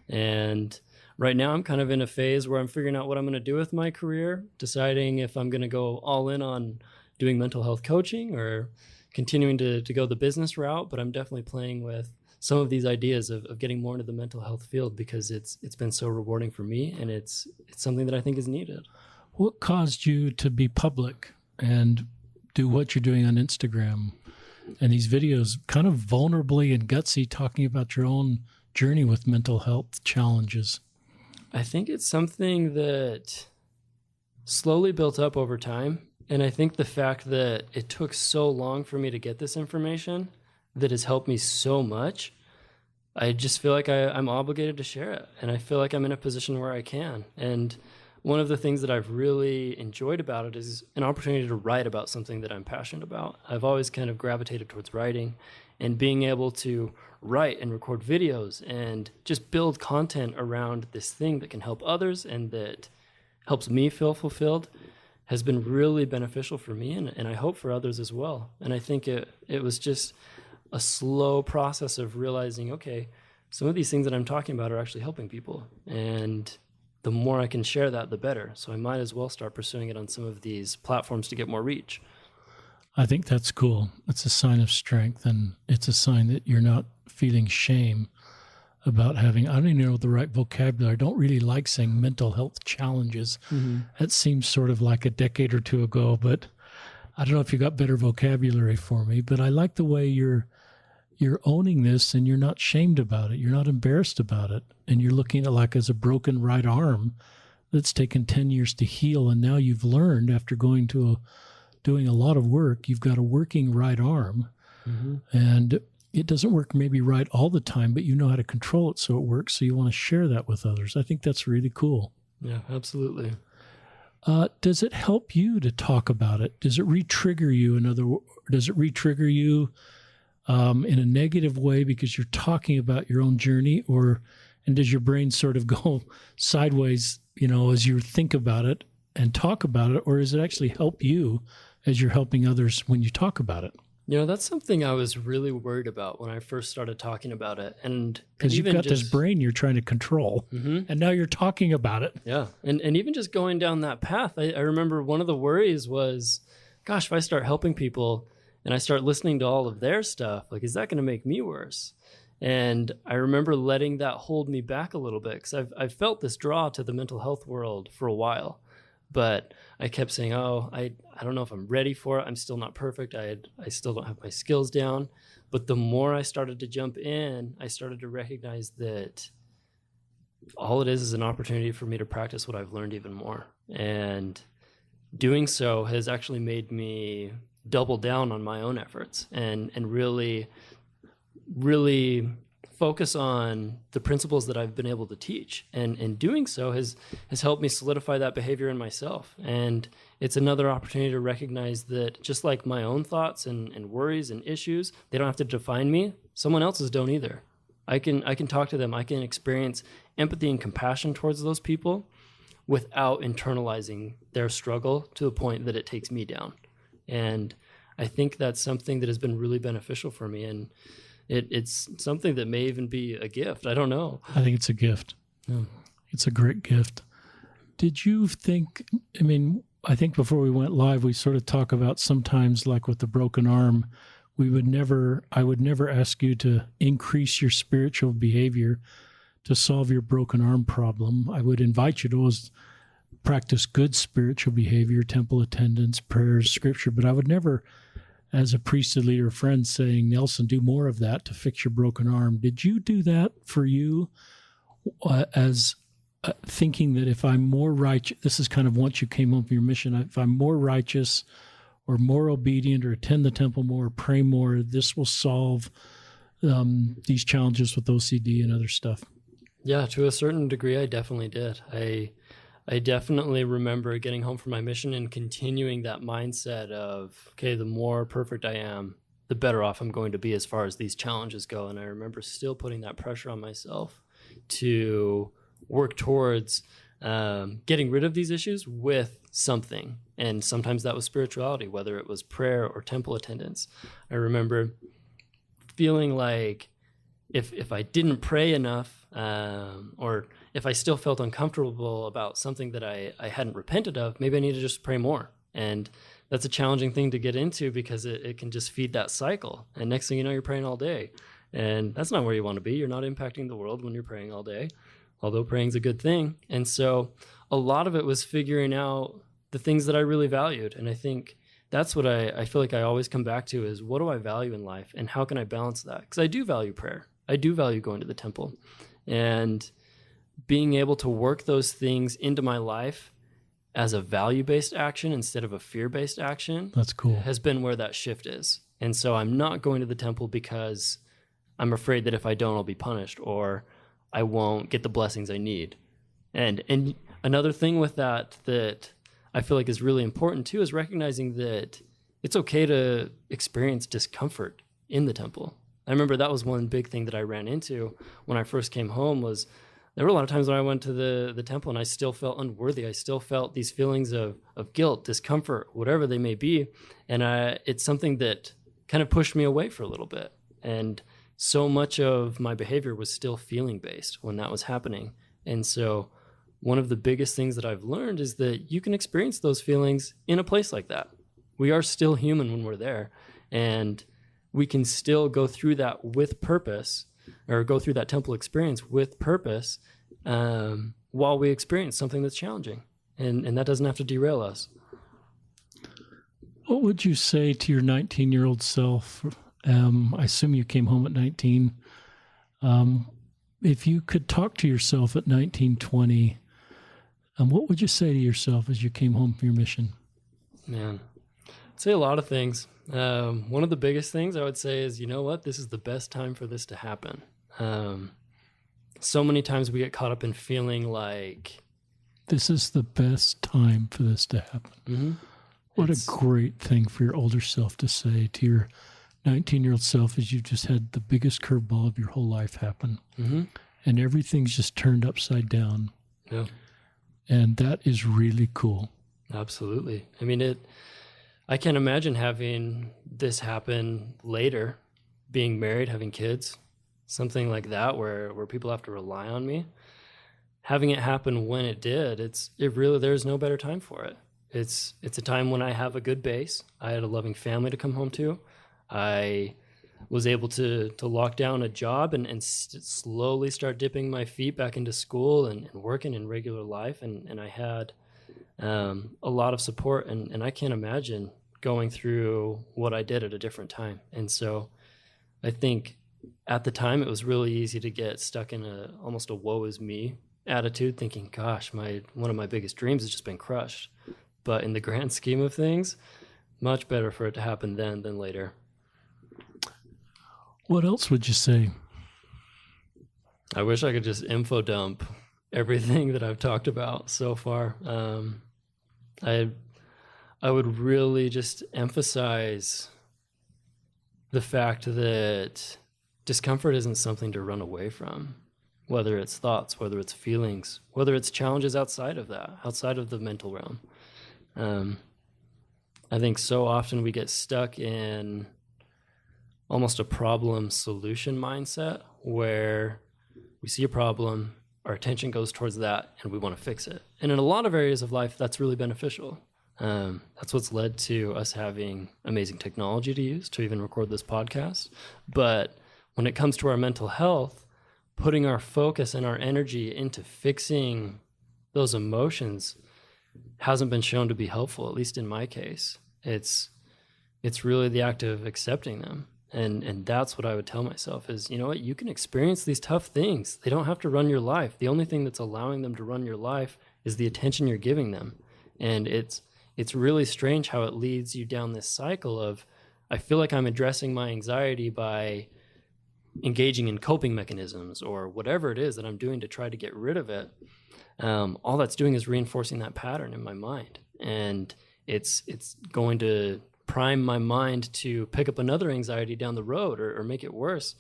And right now I'm kind of in a phase where I'm figuring out what I'm going to do with my career, deciding if I'm going to go all in on doing mental health coaching or continuing to go the business route. But I'm definitely playing with some of these ideas of getting more into the mental health field, because it's been so rewarding for me, and it's something that I think is needed. What caused you to be public and do what you're doing on Instagram and these videos, kind of vulnerably and gutsy, talking about your own journey with mental health challenges? I think it's something that slowly built up over time. And I think the fact that it took so long for me to get this information that has helped me so much, I just feel like I'm obligated to share it. And I feel like I'm in a position where I can. And one of the things that I've really enjoyed about it is an opportunity to write about something that I'm passionate about. I've always kind of gravitated towards writing, and being able to write and record videos and just build content around this thing that can help others and that helps me feel fulfilled has been really beneficial for me, and I hope for others as well. And I think it was just a slow process of realizing, okay, some of these things that I'm talking about are actually helping people, and the more I can share that, the better. So I might as well start pursuing it on some of these platforms to get more reach. I think that's cool. It's a sign of strength, and it's a sign that you're not feeling shame about having, I don't even know the right vocabulary. I don't really like saying mental health challenges. Mm-hmm. That seems sort of like a decade or two ago, but I don't know if you got better vocabulary for me. But I like the way you're owning this, and you're not shamed about it. You're not embarrassed about it. And you're looking at it like as a broken right arm that's taken 10 years to heal. And now you've learned, after doing a lot of work, you've got a working right arm. Mm-hmm. And it doesn't work maybe right all the time, but you know how to control it so it works. So you want to share that with others. I think that's really cool. Yeah, absolutely. Does it help you to talk about it? Does it re-trigger you? Does it re-trigger you in a negative way because you're talking about your own journey, and does your brain sort of go sideways, as you think about it and talk about it, or does it actually help you as you're helping others when you talk about it? That's something I was really worried about when I first started talking about it. And Because you've even got this brain you're trying to control, and now you're talking about it. Yeah. And even just going down that path, I remember one of the worries was, gosh, if I start helping people and I start listening to all of their stuff, like, is that going to make me worse? And I remember letting that hold me back a little bit, because I've felt this draw to the mental health world for a while. But I kept saying, I don't know if I'm ready for it. I'm still not perfect. I still don't have my skills down. But the more I started to jump in, I started to recognize that all it is an opportunity for me to practice what I've learned even more. And doing so has actually made me double down on my own efforts and really, really focus on the principles that I've been able to teach. And doing so has helped me solidify that behavior in myself. And it's another opportunity to recognize that just like my own thoughts and worries and issues, they don't have to define me. Someone else's don't either. I can talk to them. I can experience empathy and compassion towards those people without internalizing their struggle to the point that it takes me down. And I think that's something that has been really beneficial for me. And it's something that may even be a gift. I don't know. I think it's a gift. Yeah. It's a great gift. Did you think, I think before we went live, we sort of talk about sometimes, like with the broken arm, I would never ask you to increase your spiritual behavior to solve your broken arm problem. I would invite you to always practice good spiritual behavior, temple attendance, prayers, scripture, but I would never, as a priesthood leader, friend, saying, Nelson, do more of that to fix your broken arm. Did you do that for you as thinking that if I'm more righteous, this is kind of once you came home from your mission, if I'm more righteous or more obedient or attend the temple more, pray more, this will solve these challenges with OCD and other stuff? Yeah, to a certain degree, I definitely did. I definitely remember getting home from my mission and continuing that mindset of, okay, the more perfect I am, the better off I'm going to be as far as these challenges go. And I remember still putting that pressure on myself to work towards getting rid of these issues with something. And sometimes that was spirituality, whether it was prayer or temple attendance. I remember feeling like if I didn't pray enough, or if I still felt uncomfortable about something that I hadn't repented of, maybe I need to just pray more. And that's a challenging thing to get into, because it can just feed that cycle. And next thing you know, you're praying all day. And that's not where you want to be. You're not impacting the world when you're praying all day, although praying's a good thing. And so a lot of it was figuring out the things that I really valued. And I think that's what I feel like I always come back to, is what do I value in life and how can I balance that? Because I do value prayer. I do value going to the temple, and being able to work those things into my life as a value-based action instead of a fear-based action. That's cool. Has been where that shift is. And so I'm not going to the temple because I'm afraid that if I don't, I'll be punished or I won't get the blessings I need. And another thing with that I feel like is really important too is recognizing that it's okay to experience discomfort in the temple. I remember that was one big thing that I ran into when I first came home. Was there were a lot of times when I went to the temple and I still felt unworthy. I still felt these feelings of guilt, discomfort, whatever they may be. And it's something that kind of pushed me away for a little bit. And so much of my behavior was still feeling based when that was happening. And so one of the biggest things that I've learned is that you can experience those feelings in a place like that. We are still human when we're there. And we can still go through that with purpose, or go through that temple experience with purpose, while we experience something that's challenging. And that doesn't have to derail us. What would you say to your 19-year-old self? I assume you came home at 19. If you could talk to yourself at 19, 20, what would you say to yourself as you came home from your mission? Man, I'd say a lot of things. One of the biggest things I would say is, you know what? This is the best time for this to happen. So many times we get caught up in feeling like this is the best time for this to happen. Mm-hmm. What a great thing for your older self to say to your 19-year-old self, as you've just had the biggest curveball of your whole life happen. Mm-hmm. And everything's just turned upside down. Yeah. And that is really cool. Absolutely. I mean, I can't imagine having this happen later, being married, having kids, something like that, where people have to rely on me. Having it happen when it did, there's no better time for it. It's a time when I have a good base. I had a loving family to come home to. I was able to lock down a job and slowly start dipping my feet back into school and working in regular life. And I had a lot of support, and I can't imagine going through what I did at a different time. And so I think at the time it was really easy to get stuck in almost a woe is me attitude, thinking, gosh, one of my biggest dreams has just been crushed. But in the grand scheme of things, much better for it to happen then than later. What else would you say? I wish I could just info dump everything that I've talked about so far. I would really just emphasize the fact that discomfort isn't something to run away from, whether it's thoughts, whether it's feelings, whether it's challenges outside of that, outside of the mental realm. I think so often we get stuck in almost a problem solution mindset where we see a problem, our attention goes towards that, and we want to fix it. And in a lot of areas of life, that's really beneficial. That's what's led to us having amazing technology to use to even record this podcast. But when it comes to our mental health, putting our focus and our energy into fixing those emotions hasn't been shown to be helpful, at least in my case. It's really the act of accepting them. And that's what I would tell myself is, you know what, you can experience these tough things. They don't have to run your life. The only thing that's allowing them to run your life is the attention you're giving them. And it's really strange how it leads you down this cycle of, I feel like I'm addressing my anxiety by engaging in coping mechanisms or whatever it is that I'm doing to try to get rid of it. All that's doing is reinforcing that pattern in my mind. And it's going to prime my mind to pick up another anxiety down the road or make it worse.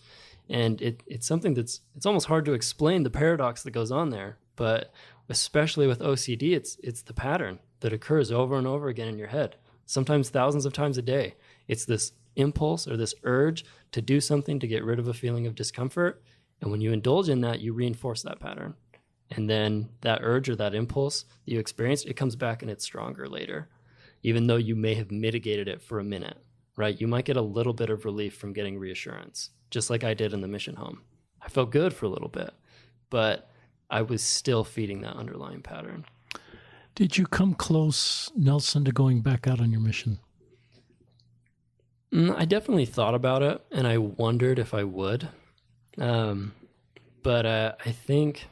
And it's something it's almost hard to explain the paradox that goes on there. But especially with OCD, it's the pattern that occurs over and over again in your head, sometimes thousands of times a day. It's this impulse or this urge to do something to get rid of a feeling of discomfort. And when you indulge in that, you reinforce that pattern. And then that urge or that impulse that you experienced, it comes back and it's stronger later, even though you may have mitigated it for a minute, right? You might get a little bit of relief from getting reassurance, just like I did in the mission home. I felt good for a little bit, but I was still feeding that underlying pattern. Did you come close, Nelson, to going back out on your mission? I definitely thought about it, and I wondered if I would. But I think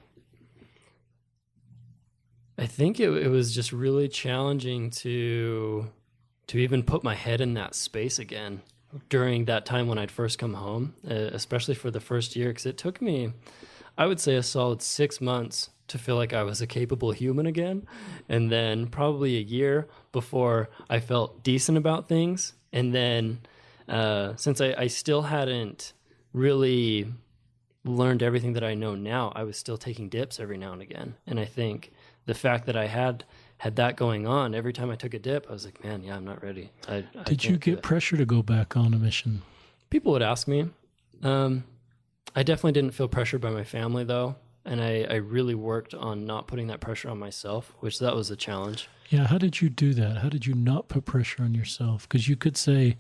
it was just really challenging to even put my head in that space again during that time when I'd first come home, especially for the first year, because it took me, I would say, a solid 6 months to feel like I was a capable human again, and then probably a year before I felt decent about things. And then since I still hadn't really learned everything that I know now, I was still taking dips every now and again. And I think the fact that I had that going on, every time I took a dip, I was like, man, yeah, I'm not ready. Did you get pressure to go back on a mission? People would ask me. I definitely didn't feel pressured by my family, though. And I really worked on not putting that pressure on myself, which that was a challenge. Yeah, how did you do that? How did you not put pressure on yourself? Because you could say,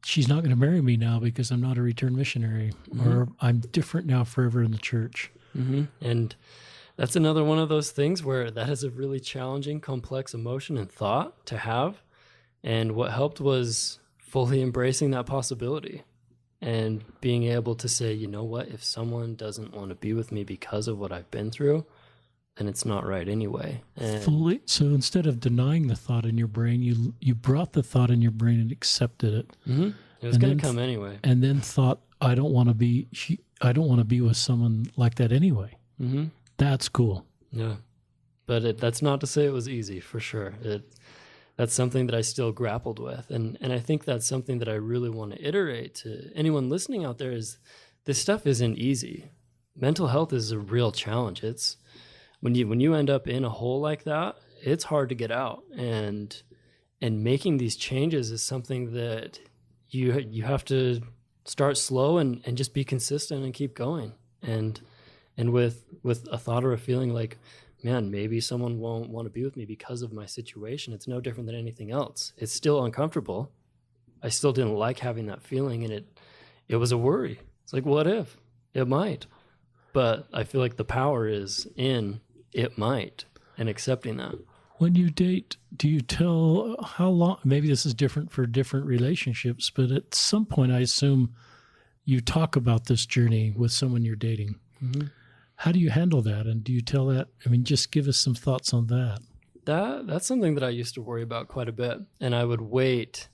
she's not going to marry me now because I'm not a returned missionary, or I'm different now forever in the church. And that's another one of those things where that is a really challenging, complex emotion and thought to have. And what helped was fully embracing that possibility and being able to say, you know what, if someone doesn't want to be with me because of what I've been through, then it's not right anyway. And so instead of denying the thought in your brain, you brought the thought in your brain and accepted it. It was going to come anyway. And then thought, I don't want to be with someone like that anyway. That's cool. Yeah. But that's not to say it was easy, for sure. That's something that I still grappled with. And I think that's something that I really want to iterate to anyone listening out there is this stuff isn't easy. Mental health is a real challenge. It's when you end up in a hole like that, it's hard to get out. And And making these changes is something that you have to start slow and just be consistent and keep going. And with a thought or a feeling like, man, maybe someone won't want to be with me because of my situation, it's no different than anything else. It's still uncomfortable. I still didn't like having that feeling, and it was a worry. It's like, what if? It might. But I feel like the power is in it might and accepting that. When you date, do you tell how long? Maybe this is different for different relationships, but at some point, I assume you talk about this journey with someone you're dating. Mm-hmm. How do you handle that? And do you tell that? I mean, just give us some thoughts on that. That's something that I used to worry about quite a bit. And I would wait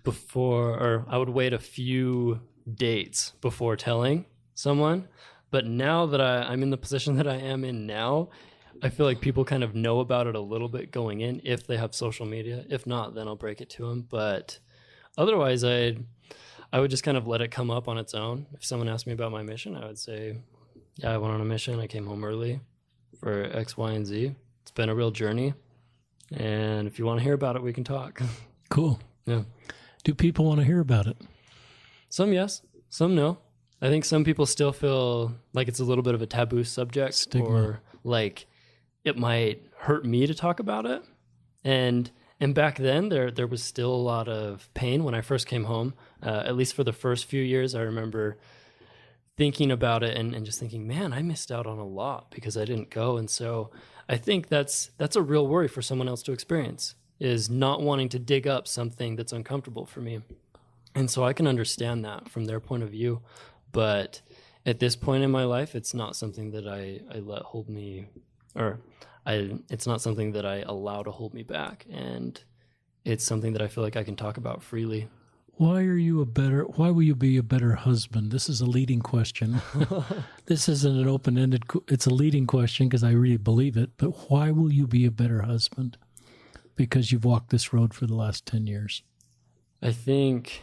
a few dates before telling someone. But now that I'm in the position that I am in now, I feel like people kind of know about it a little bit going in if they have social media. If not, then I'll break it to them. But otherwise, I would just kind of let it come up on its own. If someone asked me about my mission, I would say, yeah, I went on a mission. I came home early for X, Y, and Z. It's been a real journey. And if you want to hear about it, we can talk. Cool. Yeah. Do people want to hear about it? Some yes, some no. I think some people still feel like it's a little bit of a taboo subject. Stigma. Or like it might hurt me to talk about it. And back then there was still a lot of pain when I first came home. At least for the first few years, I remember thinking about it and just thinking, man, I missed out on a lot because I didn't go. And so I think that's a real worry for someone else to experience, is not wanting to dig up something that's uncomfortable for me. And so I can understand that from their point of view. But at this point in my life, it's not something that I let hold me, or it's not something that I allow to hold me back. And it's something that I feel like I can talk about freely. Why will you be a better husband? This is a leading question. This isn't an open-ended, it's a leading question because I really believe it. But why will you be a better husband? Because you've walked this road for the last 10 years. I think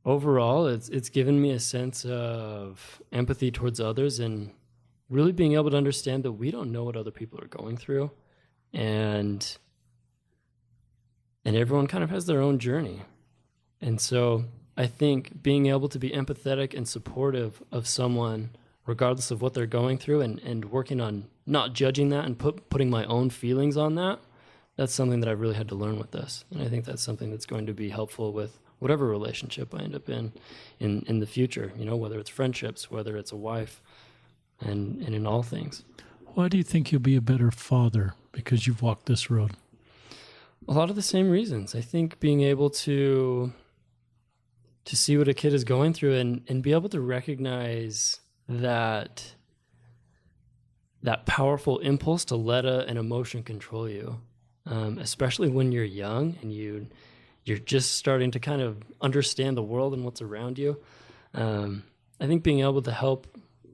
overall, it's given me a sense of empathy towards others and really being able to understand that we don't know what other people are going through. And everyone kind of has their own journey. And so I think being able to be empathetic and supportive of someone, regardless of what they're going through, and working on not judging that and putting my own feelings on that, that's something that I've really had to learn with this. And I think that's something that's going to be helpful with whatever relationship I end up in the future, whether it's friendships, whether it's a wife, and in all things. Why do you think you'll be a better father? Because you've walked this road. A lot of the same reasons. I think being able to see what a kid is going through and be able to recognize that powerful impulse to let an emotion control you, especially when you're young and you're just starting to kind of understand the world and what's around you. I think being able to help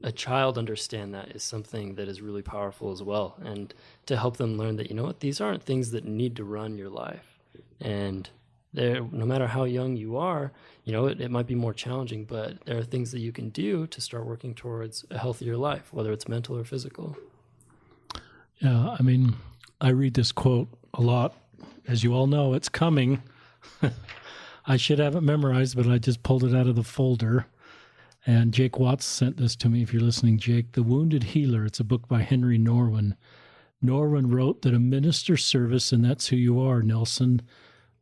a child understand that is something that is really powerful as well, and to help them learn that, these aren't things that need to run your life. And no matter how young you are, it might be more challenging, but there are things that you can do to start working towards a healthier life, whether it's mental or physical. Yeah, I mean, I read this quote a lot. As you all know, it's coming. I should have it memorized, but I just pulled it out of the folder. And Jake Watts sent this to me, if you're listening, Jake. The Wounded Healer. It's a book by Henry Norwin. Norwin wrote that a minister's service, and that's who you are, Nelson,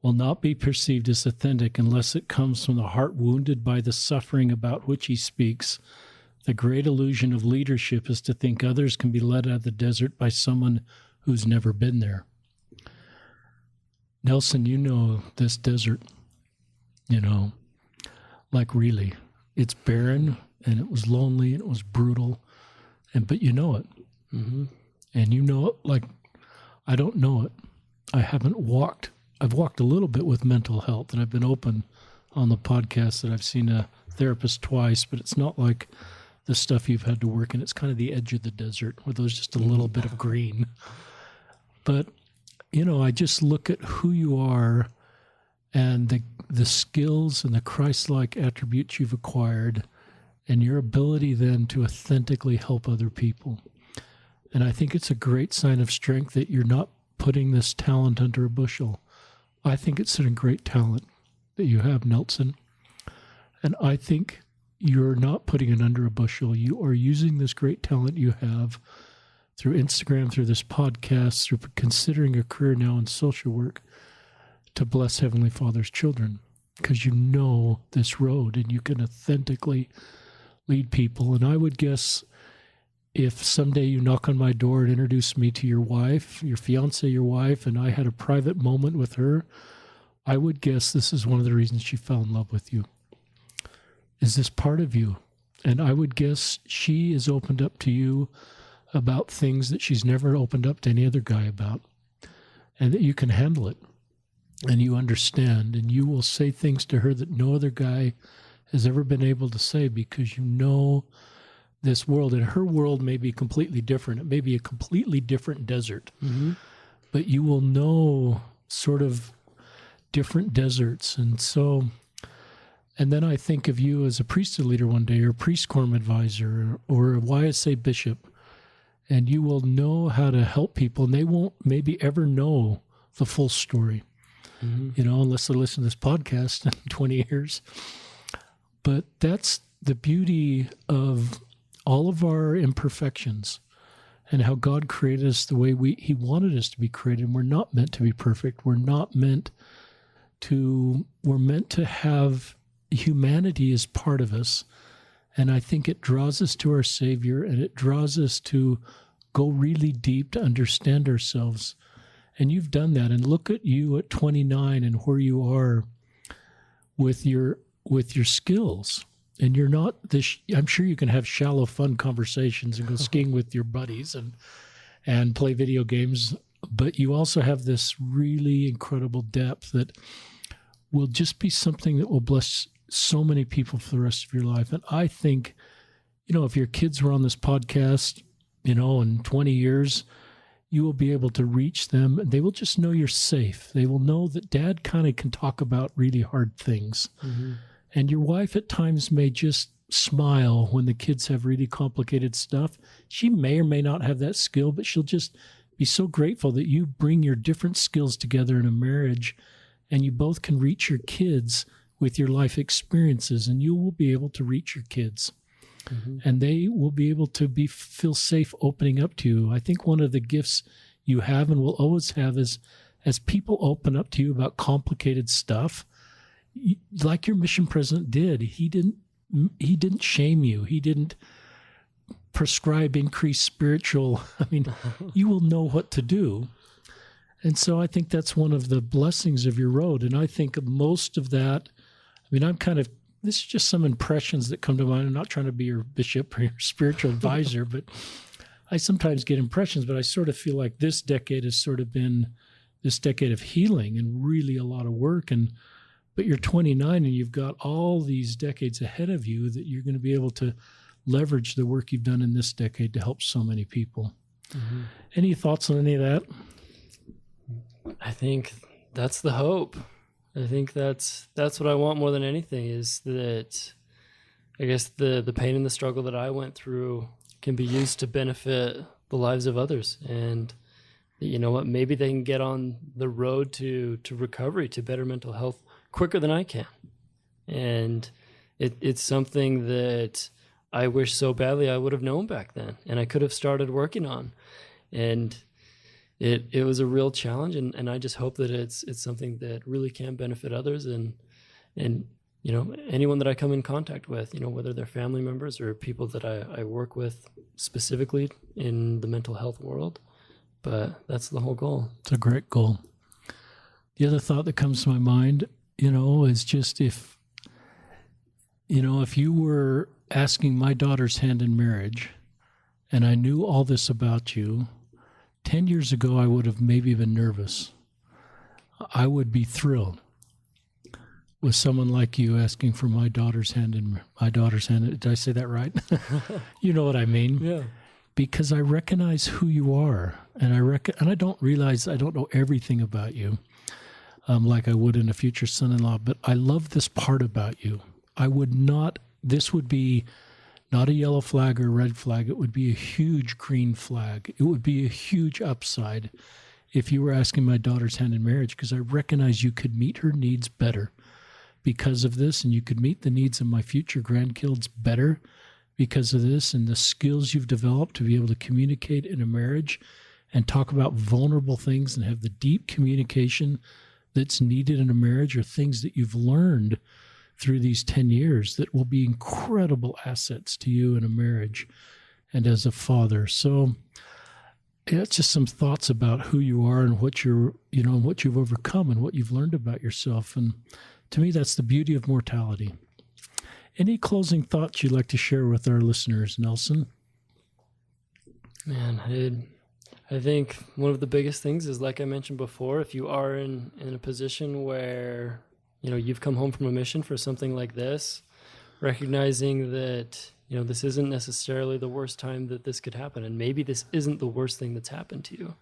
will not be perceived as authentic unless it comes from the heart wounded by the suffering about which he speaks. The great illusion of leadership is to think others can be led out of the desert by someone who's never been there. Nelson, you know this desert, like really. It's barren, and it was lonely, and it was brutal, but you know it. Mm-hmm. And you know it like I don't know it. I haven't walked. I've walked a little bit with mental health, and I've been open on the podcast that I've seen a therapist twice, but it's not like the stuff you've had to work in. It's kind of the edge of the desert where there's just a little bit of green. But, I just look at who you are and the skills and the Christ-like attributes you've acquired and your ability then to authentically help other people. And I think it's a great sign of strength that you're not putting this talent under a bushel. I think it's a great talent that you have, Nelson. And I think you're not putting it under a bushel. You are using this great talent you have through Instagram, through this podcast, through considering a career now in social work to bless Heavenly Father's children, because you know this road and you can authentically lead people. And I would guess if someday you knock on my door and introduce me to your wife, your fiance, your wife, and I had a private moment with her, I would guess this is one of the reasons she fell in love with you. Is this part of you? And I would guess she is opened up to you about things that she's never opened up to any other guy about, and that you can handle it, and you understand, and you will say things to her that no other guy has ever been able to say, because you know this world, and her world may be completely different. It may be a completely different desert, but you will know sort of different deserts. And so, and then I think of you as a priesthood leader one day, or a priest quorum advisor, or a YSA bishop, and you will know how to help people, and they won't maybe ever know the full story, unless they listen to this podcast in 20 years. But that's the beauty of all of our imperfections and how God created us the way He wanted us to be created. And we're not meant to be perfect. We're meant to have humanity as part of us. And I think it draws us to our Savior, and it draws us to go really deep to understand ourselves. And you've done that. And look at you at 29 and where you are with your skills. And you're not this, I'm sure you can have shallow, fun conversations and go skiing with your buddies and play video games, but you also have this really incredible depth that will just be something that will bless so many people for the rest of your life. And I think, if your kids were on this podcast, in 20 years, you will be able to reach them, and they will just know you're safe. They will know that Dad kind of can talk about really hard things. And your wife at times may just smile when the kids have really complicated stuff. She may or may not have that skill, but she'll just be so grateful that you bring your different skills together in a marriage, and you both can reach your kids with your life experiences, and you will be able to reach your kids. And they will be able to feel safe opening up to you. I think one of the gifts you have and will always have is, as people open up to you about complicated stuff, like your mission president did, he didn't shame you. He didn't prescribe increased spiritual. You will know what to do. And so I think that's one of the blessings of your road. And I think most of that, this is just some impressions that come to mind. I'm not trying to be your bishop or your spiritual advisor, but I sometimes get impressions, but I sort of feel like this decade has sort of been this decade of healing and really a lot of work. But you're 29 and you've got all these decades ahead of you that you're going to be able to leverage the work you've done in this decade to help so many people. Any thoughts on any of that? I think that's the hope. I think that's what I want more than anything, is that I guess the pain and the struggle that I went through can be used to benefit the lives of others. And you know what, maybe they can get on the road to recovery, to better mental health quicker than I can. And it's something that I wish so badly I would have known back then, and I could have started working on. And it was a real challenge, and I just hope that it's something that really can benefit others, and anyone that I come in contact with, whether they're family members or people that I work with specifically in the mental health world. But that's the whole goal. It's a great goal. The other thought that comes to my mind, is just if you were asking my daughter's hand in marriage and I knew all this about you, 10 years ago, I would have maybe been nervous. I would be thrilled with someone like you asking for my daughter's hand in my daughter's hand. Did I say that right? You know what I mean? Yeah. Because I recognize who you are, and I don't realize I don't know everything about you, like I would in a future son-in-law. But I love this part about you. This would be not a yellow flag or a red flag. It would be a huge green flag. It would be a huge upside if you were asking my daughter's hand in marriage, because I recognize you could meet her needs better because of this, and you could meet the needs of my future grandkids better because of this, and the skills you've developed to be able to communicate in a marriage and talk about vulnerable things and have the deep communication that's needed in a marriage, are things that you've learned through these 10 years that will be incredible assets to you in a marriage and as a father. So it's just some thoughts about who you are and what you're, and what you've overcome and what you've learned about yourself. And to me, that's the beauty of mortality. Any closing thoughts you'd like to share with our listeners, Nelson? Man, I think one of the biggest things is, like I mentioned before, if you are in a position where, you've come home from a mission for something like this, recognizing that, this isn't necessarily the worst time that this could happen. And maybe this isn't the worst thing that's happened to you,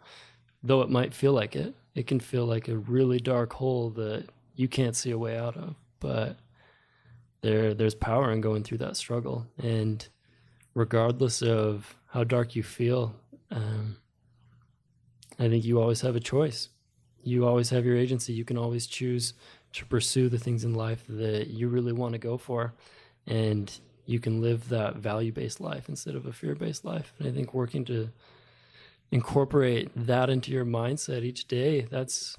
though it might feel like it. It can feel like a really dark hole that you can't see a way out of. But there's power in going through that struggle. And regardless of how dark you feel, I think you always have a choice. You always have your agency. You can always choose to pursue the things in life that you really want to go for. And you can live that value-based life instead of a fear-based life. And I think working to incorporate that into your mindset each day, that's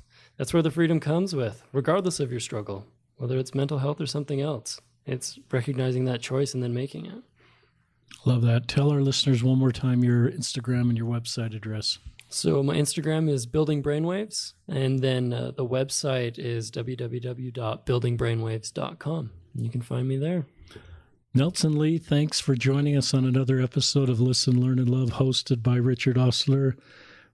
where the freedom comes with, regardless of your struggle, whether it's mental health or something else. It's recognizing that choice and then making it. Love that. Tell our listeners one more time your Instagram and your website address. So my Instagram is Building Brainwaves, and then the website is www.buildingbrainwaves.com. You can find me there. Nelson Lee, thanks for joining us on another episode of Listen, Learn, and Love, hosted by Richard Ostler.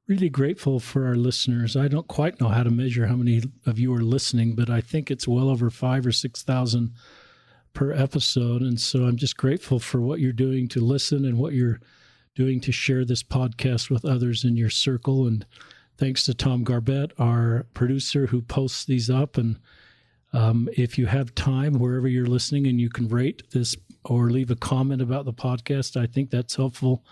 Really grateful for our listeners. I don't quite know how to measure how many of you are listening, but I think it's well over 5,000 or 6,000 per episode. And so I'm just grateful for what you're doing to listen and what you're doing to share this podcast with others in your circle. And thanks to Tom Garbett, our producer, who posts these up. And if you have time, wherever you're listening, and you can rate this or leave a comment about the podcast, I think that's helpful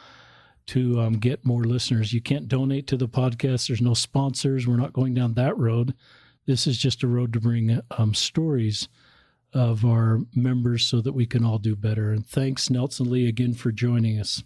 to get more listeners. You can't donate to the podcast. There's no sponsors. We're not going down that road. This is just a road to bring stories of our members so that we can all do better. And thanks, Nelson Lee, again for joining us.